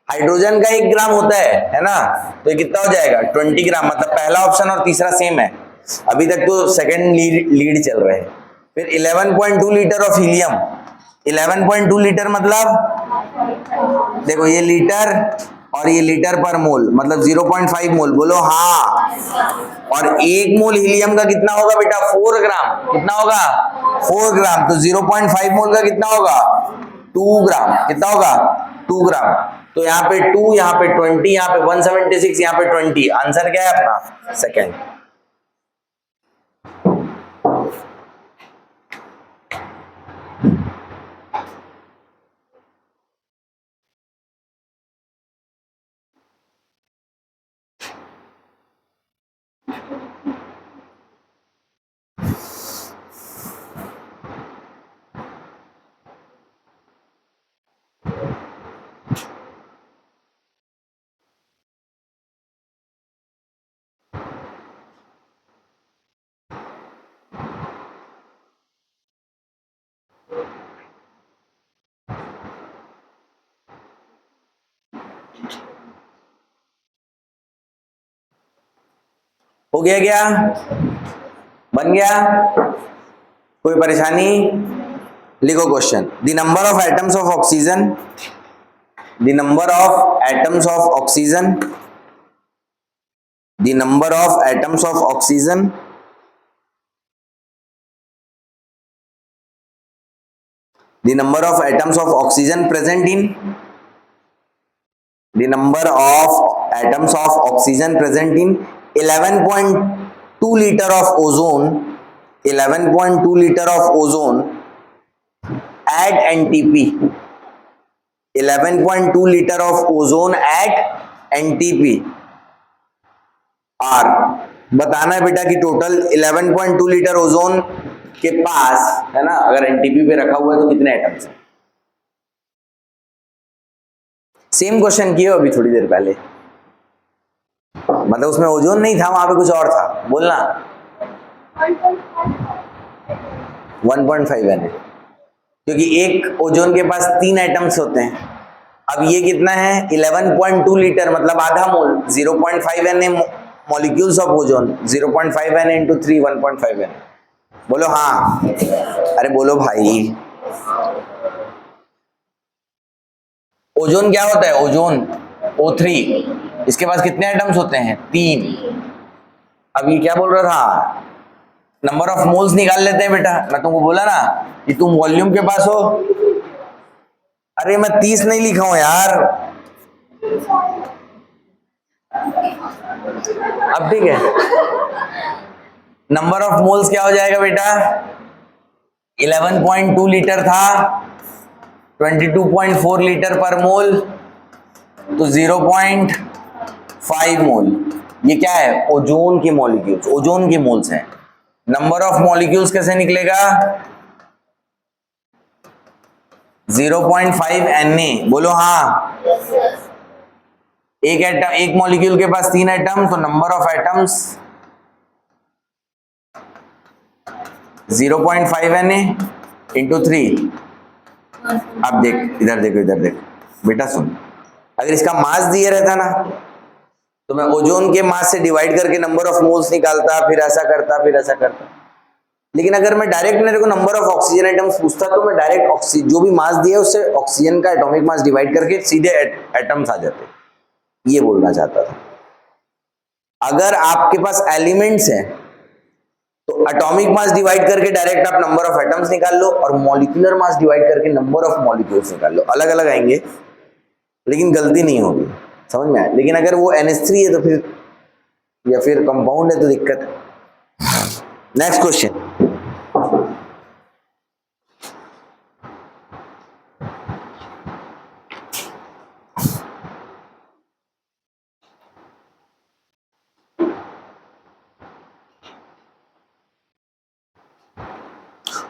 हाइड्रोजन का 1 ग्राम होता है ना, तो ये कितना हो जाएगा? 20 ग्राम, मतलब पहला ऑप्शन और तीसरा सेम है, अभी तक तो सेकंड लीड चल रहे हैं। फिर 11.2 लीटर ऑफ हीलियम, 11.2 लीटर मतलब देखो ये लीटर और ये लीटर पर मोल, मतलब 0.5 मोल, बोलो हाँ। और 1 मोल हीलियम का कितना होगा बेटा? 4 ग्राम। कितना होगा? 4 ग्राम, तो 0.5 मोल का कितना होगा? 2 ग्राम। कितना होगा? 2 ग्राम। तो यहाँ पे 2, यहाँ पे 20, यहाँ पे 176, यहाँ पे 20, आंसर क्या है अपना? सेकेंड। हो गया क्या? बन गया? कोई परेशानी? लिखो question. The number of atoms of oxygen, the number of atoms of oxygen, the number of atoms of oxygen the number of atoms of oxygen present in the number of atoms of oxygen present in 11.2 liter of ozone, 11.2 liter of ozone at NTP, 11.2 liter of ozone at NTP आर बताना है बेटा कि total 11.2 litre ozone के पास है ना, अगर NTP पे रखा हुआ है तो कितने एटम्स हैं। सेम क्वेश्चन किए अभी थोड़ी देर पहले, मतलब उसमें ओजोन नहीं था, वहां पे कुछ और था। बोलना 1.5 एन, क्योंकि एक ओजोन के पास 3 एटम्स होते हैं। अब ये कितना है 11.2 लीटर, मतलब आधा mole. 0.5 N molecules of ozone, 0.5 N into 3 1.5 N. बोलो हाँ, अरे बोलो भाई। ओजोन क्या होता है? ओजोन O3, इसके पास कितने एटम्स होते हैं? 3। अब ये क्या बोल रहा था? नंबर ऑफ मोल्स निकाल लेते हैं बेटा। मैं तुमको बोला ना कि तुम वॉल्यूम के पास हो। अरे मैं 30 नहीं लिखा हूं यार। अब ठीक है, नंबर ऑफ मोल्स क्या हो जाएगा बेटा? 11.2 लीटर था, 22.4 लीटर पर मोल, तो 0.5 मोल। ये क्या है? ओजोन के मॉलिक्यूल्स, ओजोन के मोल्स हैं। नंबर ऑफ मॉलिक्यूल्स कैसे निकलेगा? 0.5 Na। बोलो हाँ। एक एटम, एक मॉलिक्यूल के पास 3 एटम, तो number of atoms 0.5 Na into 3। अब देख, इधर देखो, इधर देख बेटा, सुन। अगर इसका मास दिया रहता ना तो मैं ओजोन के मास से डिवाइड करके नंबर ऑफ मोल्स निकालता, फिर ऐसा करता, फिर ऐसा करता। लेकिन अगर मैं डायरेक्ट मेरे को नंबर ऑफ ऑक्सीजन एटम्स पूछता तो मैं डायरेक्ट ऑक्सीजन जो भी मास दिया उससे ऑक्सीजन का एटॉमिक मास डिवाइड करके सीधे एटम्स आ जाते। ये बोलना चाहता था। अगर आपके पास एलिमेंट्स हैं तो एटॉमिक मास डिवाइड करके डायरेक्ट आप नंबर ऑफ एटम्स निकाल लो, और मॉलिक्यूलर मास डिवाइड करके नंबर ऑफ मॉलिक्यूल्स निकाल लो। अलग अलग आएंगे लेकिन गलती नहीं होगी, समझ में आया? लेकिन अगर वो NH3 है तो फिर, या फिर कंपाउंड है तो दिक्कत है। Next question.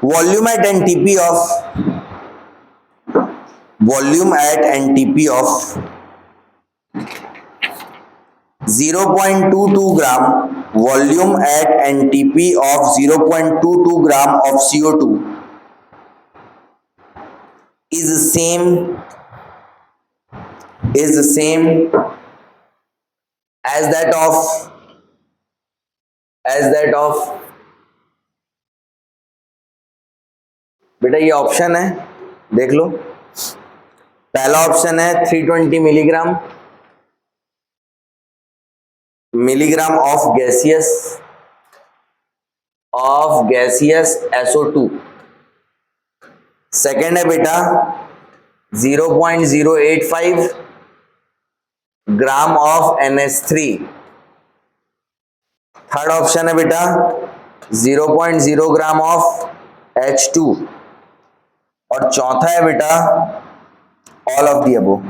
Volume at NTP of 0.22 gram, volume at NTP of 0.22 gram of CO2 is the same as that of बेटा, ये ऑप्शन है, देख लो। पहला ऑप्शन है 320 milligram of gaseous SO2। Second है बेटा 0.085 gram of NH3। Third option है बेटा 0.0 ग्राम ऑफ H2। और चौथा है बेटा all of the above.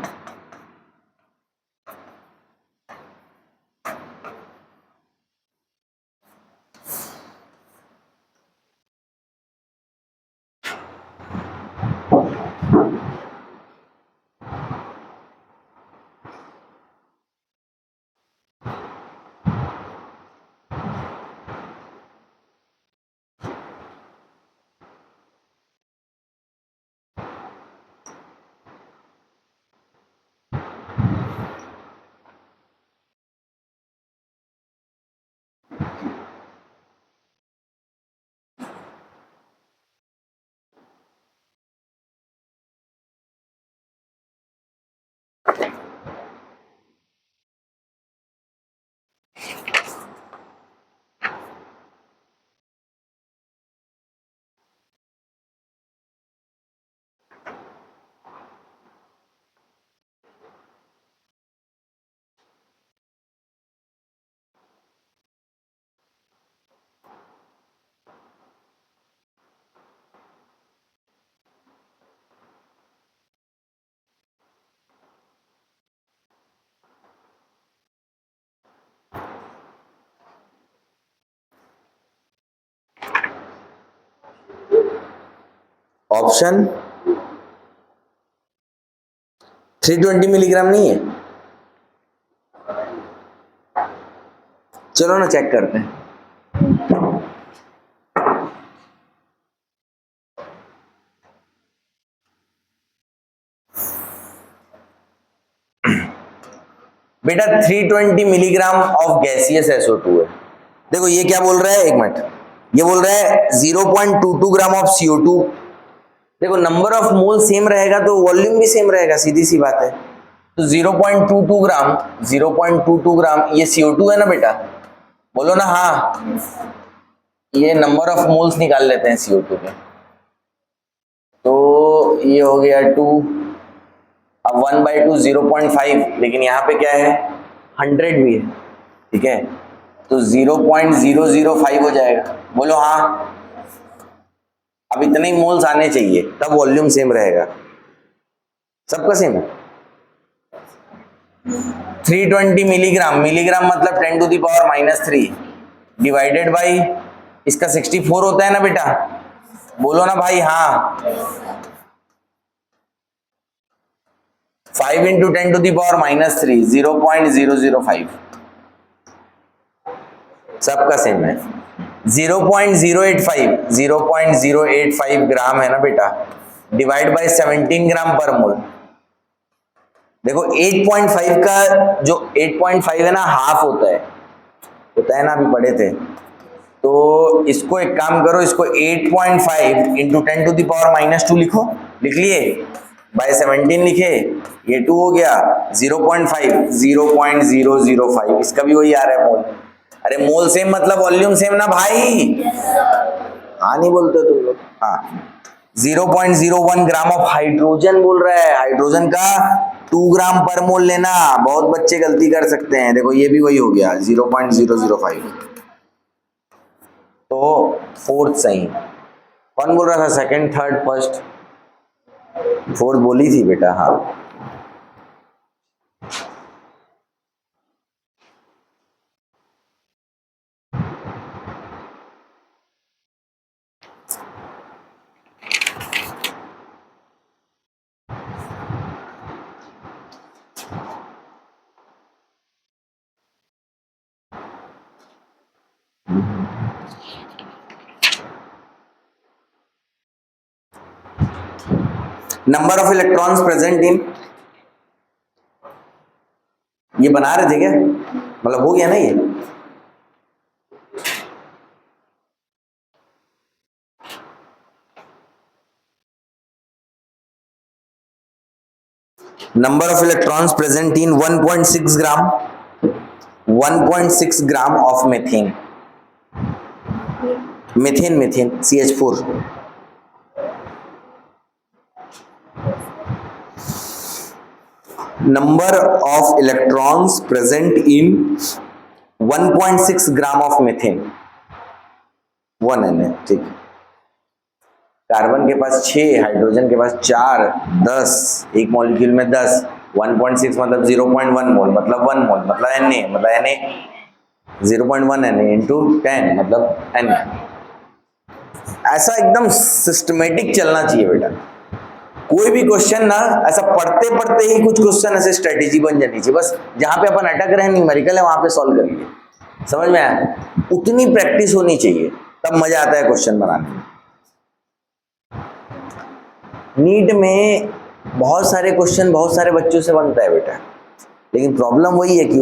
Option 320 milligram नहीं है? चलो ना चेक करते हैं। बेटा 320 मिलीग्राम ऑफ गैसियस SO2 है। देखो ये क्या बोल रहा है, एक मिनट, ये बोल रहा है 0.22 ग्राम ऑफ CO2। देखो नंबर ऑफ मोल सेम रहेगा तो वॉल्यूम भी सेम रहेगा, सीधी सी बात है। तो 0.22 ग्राम, 0.22 ग्राम ये CO2 है ना बेटा, बोलो ना हाँ। ये नंबर ऑफ मोल्स निकाल लेते हैं CO2 के, तो ये हो गया 2, अब 1/2 0.5, लेकिन यहाँ पे क्या है 100 भी है, ठीक है, तो 0.005 हो जाएगा, बोलो हाँ। अब इतने ही मोल्स आने चाहिए तब वॉल्यूम सेम रहेगा, सबका सेम है। 320 मिलीग्राम, मिलीग्राम मतलब 10⁻³ डिवाइडेड बाई इसका 64 होता है ना बेटा, बोलो ना भाई हाँ। 5 × 10⁻³ 0.005, सबका सेम है। 0.085 ग्राम है ना बेटा, डिवाइड बाय 17 ग्राम पर मोल। देखो 8.5 का जो 8.5 है ना हाफ होता है ना, अभी पढ़े थे। तो इसको एक काम करो, इसको 8.5 × 10⁻² लिखो, लिख लिए, बाय 17 लिखे, ये 2 हो गया, 0.5 0.005, इसका भी वही आ रहा है मोल। अरे मोल सेम मतलब वॉल्यूम सेम ना भाई, हाँ नहीं बोलते तुम लोग, हाँ। 0.01 ग्राम ऑफ हाइड्रोजन बोल रहा है, हाइड्रोजन का 2 ग्राम पर मोल लेना, बहुत बच्चे गलती कर सकते हैं, देखो ये भी वही हो गया 0.005। तो फोर्थ सही, कौन बोल रहा था, सेकंड, थर्ड, फर्स्ट? फोर्थ बोली थी बेटा, हाँ। Number of electrons present in, ये बना रहे थे क्या, मतलब हो गया ना ये? Number of electrons present in 1.6 gram, 1.6 gram of methane, methane CH4। Number of electrons present in 1.6 gram of methane, 1 Na, ठीक। कार्बन के पास 6, हाइड्रोजन के पास 4, 10, एक मॉलिक्यूल में 10, 1.6 मतलब 0.1 मोल मतलब 1 मोल मतलब Na, मतलब Na 0.1 Na इंटू 10 मतलब Na। ऐसा एकदम सिस्टमेटिक चलना चाहिए बेटा, कोई भी क्वेश्चन ना ऐसा पढ़ते पढ़ते ही कुछ क्वेश्चन ऐसे स्ट्रेटेजी बन जानी चाहिए, बस जहां पे अपन अटक रहे हैं न्यूमेरिकल है वहां पे सॉल्व करिए, समझ में आया? उतनी प्रैक्टिस होनी चाहिए तब मजा आता है क्वेश्चन बनाने में। नीट में बहुत सारे क्वेश्चन बहुत सारे बच्चों से बनता है बेटा, लेकिन प्रॉब्लम वही है कि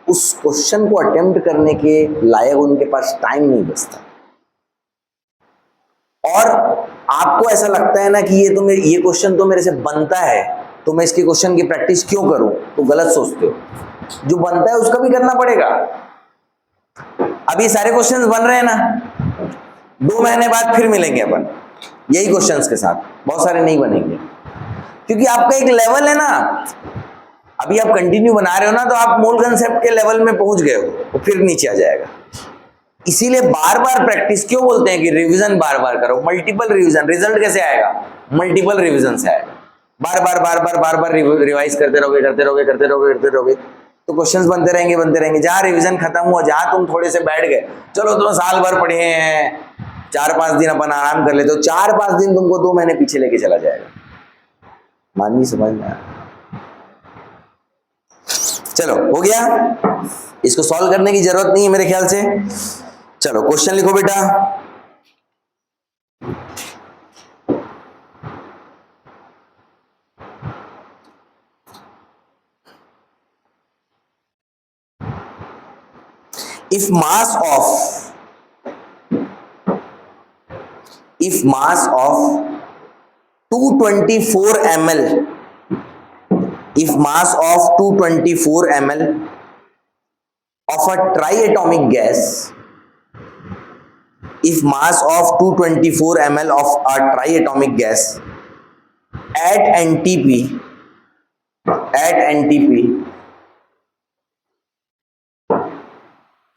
उस क्वेश्चन को अटेम्प्ट करने के लायक उनके पास टाइम नहीं बचता, और आपको ऐसा लगता है ना कि ये क्वेश्चन तो मेरे से बनता है तो मैं इसके क्वेश्चन की प्रैक्टिस क्यों करूं, तो गलत सोचते हो। जो बनता है उसका भी करना पड़ेगा, अब ये सारे क्वेश्चंस बन रहे हैं ना, 2 महीने बाद फिर मिलेंगे अपन यही क्वेश्चंस के साथ, बहुत सारे नहीं बनेंगे, क्योंकि आपका एक लेवल है ना, अभी आप कंटिन्यू बना रहे हो ना, तो आप मूल कंसेप्ट के लेवल में पहुंच गए हो, तो फिर नीचे आ जाएगा। इसीलिए बार बार प्रैक्टिस क्यों बोलते हैं कि रिवीजन बार बार करो, मल्टीपल रिवीजन। रिजल्ट कैसे आएगा? मल्टीपल रिवीजन से आएगा। बार बार रिवाइज करते रहोगे, तो क्वेश्चंस बनते रहेंगे। जहां रिवीजन खत्म हुआ, जहां तुम थोड़े से बैठ गए, चलो तुम साल भर पढ़े हैं, 4-5 दिन अपन आराम कर लेते हो, 4-5 दिन तुमको 2 महीने पीछे लेके चला जाएगा। माननी समझ में आया? चलो हो गया, इसको सॉल्व करने की जरूरत नहीं है मेरे ख्याल से। चलो क्वेश्चन लिखो बेटा। if mass of 224 ml, if mass of 224 ml of a triatomic gas, if mass of 224 ml of a triatomic gas at NTP,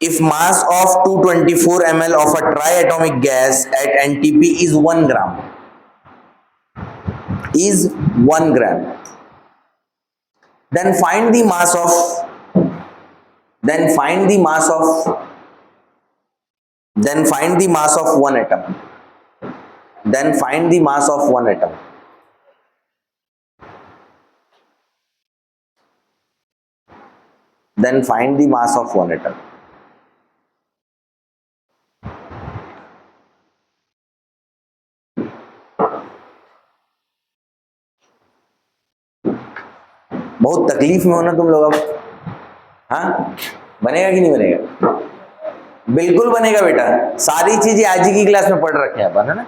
if mass of 224 ml of a triatomic gas at NTP is 1 gram, then find the mass of one atom. Then find the mass of one atom. Then find the mass of one atom. बहुत तकलीफ में हो ना तुम लोग अब? हाँ, बनेगा कि नहीं बनेगा? बिल्कुल बनेगा बेटा, सारी चीजें आज ही की क्लास में पढ़ रखे हैं अपन, है ना?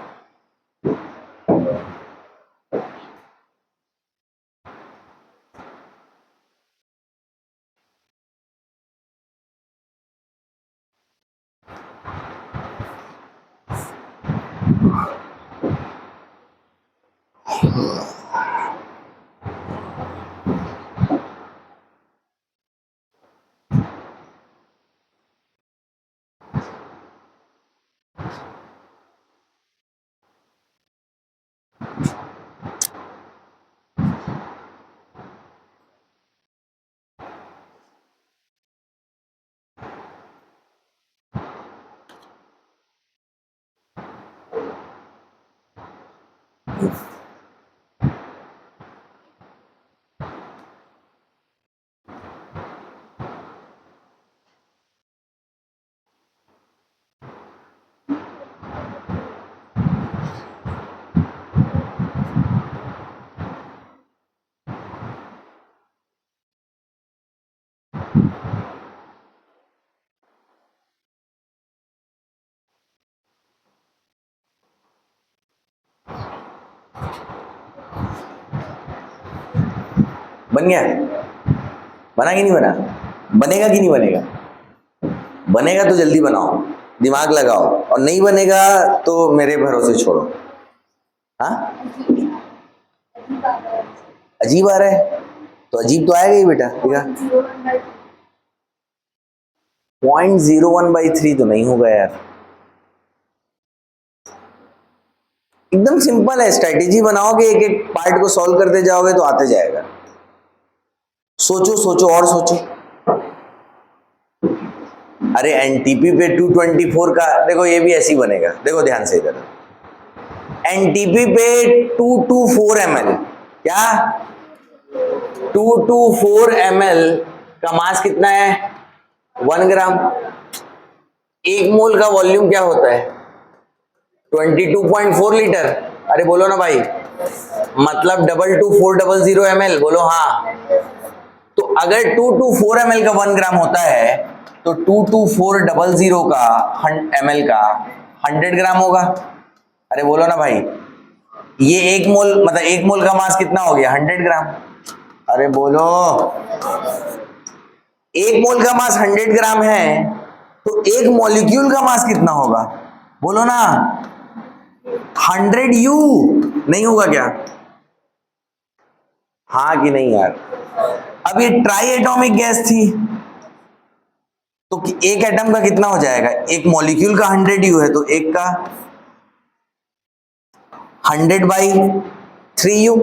बन गया? बना कि नहीं बना? बनेगा कि नहीं बनेगा? बनेगा तो जल्दी बनाओ, दिमाग लगाओ, और नहीं बनेगा तो मेरे भरोसे छोड़ो। हाँ, अजीब आ रहा है तो अजीब तो आएगा ही बेटा। ठीक है, 0.01/3 तो नहीं होगा यार, एकदम सिंपल है। स्ट्रेटेजी बनाओगे, एक एक पार्ट को सॉल्व करते जाओगे तो आते जाएगा। सोचो और सोचो। अरे एनटीपी पे 224 का देखो, ये भी ऐसी बनेगा, देखो ध्यान से इधर। एनटीपी पे 224 ml, क्या 224 ml का मास कितना है? 1 ग्राम। 1 मोल का वॉल्यूम क्या होता है? 22.4 लीटर। अरे बोलो ना भाई, मतलब 22400 ml, बोलो हाँ। तो अगर 224 ml का 1 ग्राम होता है तो 22400 का ml का 100 ग्राम होगा। अरे बोलो ना भाई, ये 1 मोल मतलब 1 मोल का मास कितना हो गया? 100 ग्राम। अरे बोलो, 1 मोल का मास 100 ग्राम है तो एक मॉलिक्यूल का मास कितना होगा, बोलो ना, 100U। नहीं होगा क्या? हाँ कि नहीं यार? अब ये ट्राई एटॉमिक गैस थी, तो एक एटम का कितना हो जाएगा, एक मॉलिक्यूल का 100U है तो एक का 100/3U।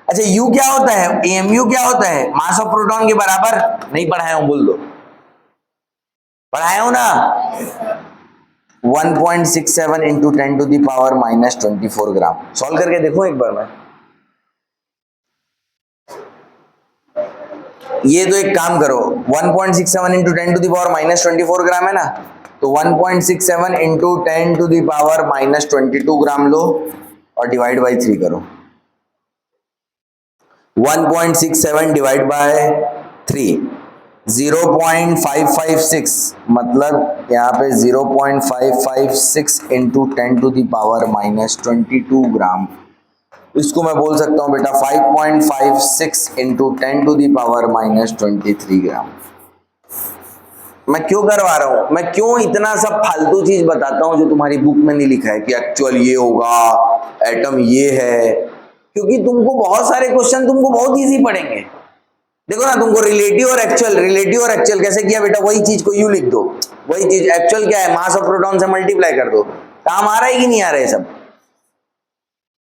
अच्छा U क्या होता है, AMU क्या होता है, मास ऑफ प्रोटॉन के बराबर। नहीं पढ़ाया हूं, बोल दो, पढ़ाया हूं ना। 1.67 इंटू 10⁻⁻24 ग्राम। सॉल्व करके देखो एक बार मैं। ये तो एक काम करो, 1.67 इंटू 10⁻⁻24 ग्राम है ना, तो 1.67 इंटू 10⁻⁻22 ग्राम लो और डिवाइड बाई 3 करो। 1.67 डिवाइड बाय 3, 0.556, मतलब यहाँ पे 0.556 इंटू 10⁻⁻22 ग्राम। इसको मैं बोल सकता हूँ बेटा 5.56 इंटू 10⁻⁻23 ग्राम। मैं क्यों करवा रहा हूं, मैं क्यों इतना सब फालतू चीज बताता हूं जो तुम्हारी बुक में नहीं लिखा है कि एक्चुअल ये होगा, एटम ये है, क्योंकि तुमको बहुत सारे क्वेश्चन तुमको बहुत इजी पड़ेंगे। देखो ना, तुमको रिलेटिव और एक्चुअल कैसे किया बेटा, वही चीज को यू लिख दो, वही चीज एक्चुअल क्या है, मास ऑफ प्रोटॉन से मल्टीप्लाई कर दो। काम आ रहा है कि नहीं आ रहा है सब?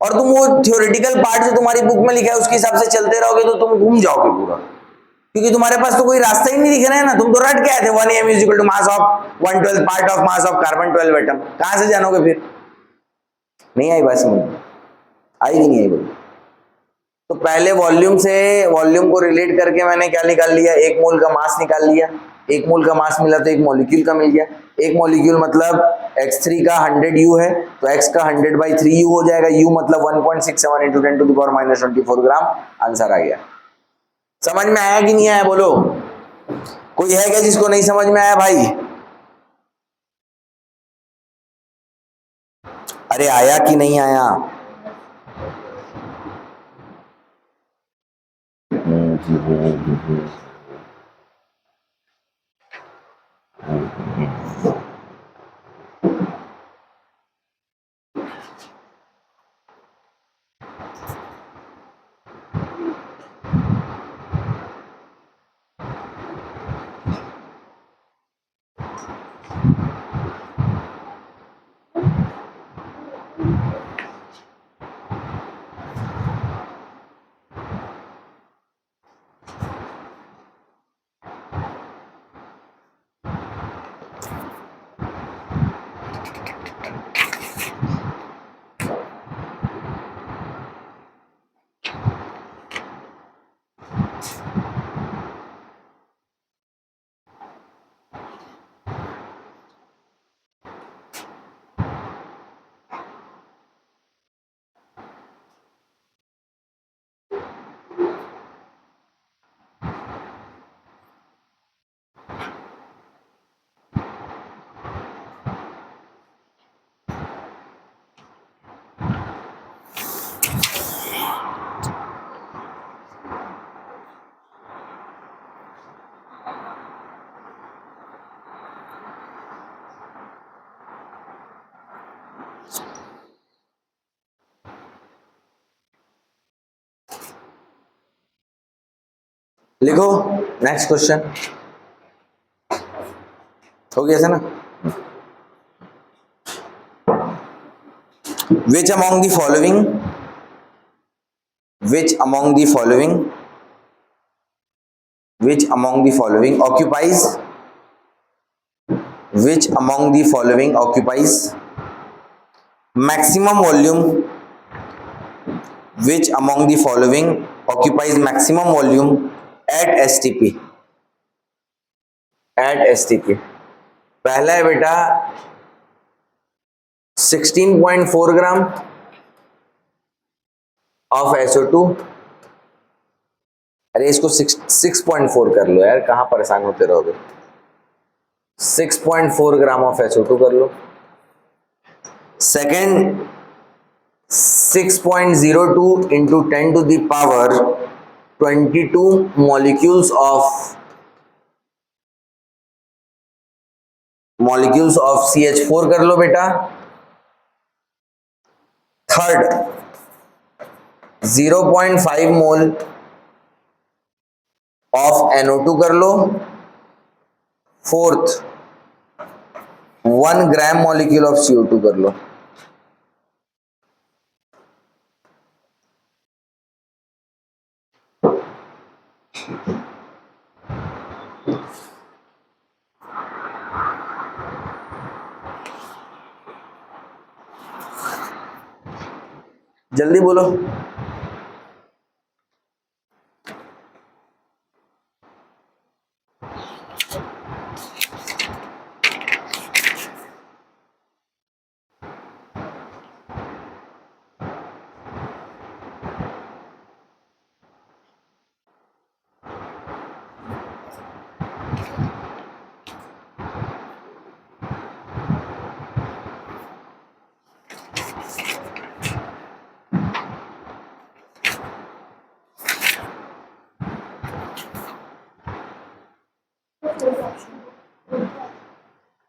और तुम वो थ्योरेटिकल पार्ट जो तुम्हारी बुक में लिखा है उसके हिसाब से चलते रहोगे तो तुम घूम जाओगे पूरा, क्योंकि तुम्हारे पास तो कोई रास्ता ही नहीं दिख रहा है ना। तुम तो रट के आए थे 1m equal to mass of 1/12 part of mass of carbon 12 atom, कहां से जानोगे फिर? नहीं आई बात समझ में? आई कि नहीं आई बोलो? तो पहले वॉल्यूम से वॉल्यूम को रिलेट करके मैंने क्या निकाल लिया, एक मोल का मास निकाल लिया। एक मोल का मास मिला तो एक मॉलिक्यूल का मिल गया। एक मॉलिक्यूल मतलब x3 का 100U है तो x का 100/3U हो जाएगा। U मतलब 1.67 इंटू 10⁻⁻24 ग्राम। आंसर आ गया। समझ में आया कि नहीं आया बोलो? कोई है क्या जिसको नहीं समझ में आया भाई? अरे आया कि नहीं आया? लिखो नेक्स्ट क्वेश्चन। हो गया था ना? Which among the following which among the following which among the following occupies which among the following occupies maximum volume which among the following occupies maximum volume at STP पहला है बेटा 16.4 ग्राम of SO2। अरे इसको 6.4 कर लो यार, कहां परेशान होते रहोगे। 6.4 ग्राम ऑफ SO2 कर लो। Second 6.02 into 10⁻22 molecules of molecules of CH4 कर लो बेटा। थर्ड 0.5 मोल ऑफ NO2 कर लो। Fourth 1 gram molecule of CO2 कर लो। जल्दी बोलो।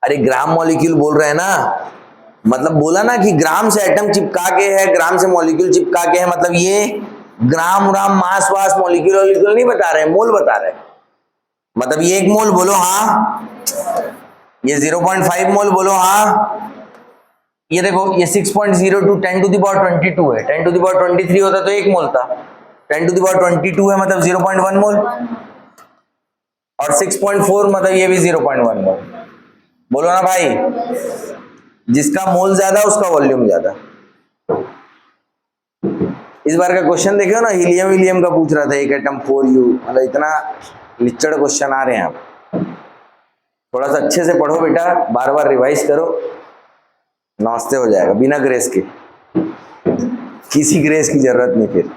अरे ग्राम मॉलिक्यूल बोल रहे हैं ना, मतलब बोला ना कि ग्राम से एटम चिपका के है, ग्राम से मॉलिक्यूल चिपका के है, मतलब ये ग्राम मास वास मॉलिक्यूल वॉलिक्यूल नहीं बता रहे, मोल बता रहे। मतलब ये 1 मोल बोलो हाँ, ये 0.5 मोल बोलो हाँ, ये देखो ये 6.02 10 to the power 22 है, 10 to the power 23 होता तो 1 मोल था, 10 to the power 22 है मतलब 0.1 मोल, और 6.4 मतलब ये भी 0.1 मोल। बोलो ना भाई, जिसका मोल ज्यादा उसका वॉल्यूम ज्यादा। इस बार का क्वेश्चन देखो ना, हीलियम विलियम का पूछ रहा था, एक एटम 4U, मतलब इतना लिचड़ क्वेश्चन आ रहे हैं। आप थोड़ा सा अच्छे से पढ़ो बेटा, बार बार रिवाइज करो, नाश्ते हो जाएगा बिना ग्रेस के, किसी ग्रेस की जरूरत नहीं। फिर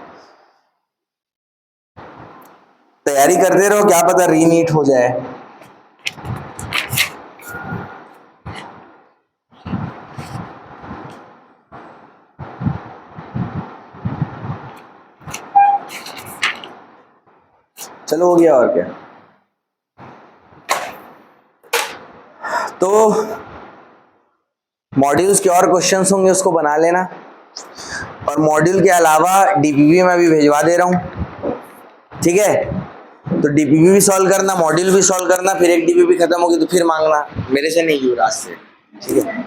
तैयारी करते रहो, क्या पता रीनीट हो जाए। चलो हो गया, और क्या। तो मॉड्यूल्स के और क्वेश्चंस होंगे उसको बना लेना, और मॉड्यूल के अलावा डीपीपी में भी भेजवा दे रहा हूं, ठीक है। तो डीपीपी भी सॉल्व करना, मॉड्यूल भी सॉल्व करना, फिर एक डीपीपी खत्म होगी तो फिर मांगना, मेरे से नहीं, युवराज से, ठीक है।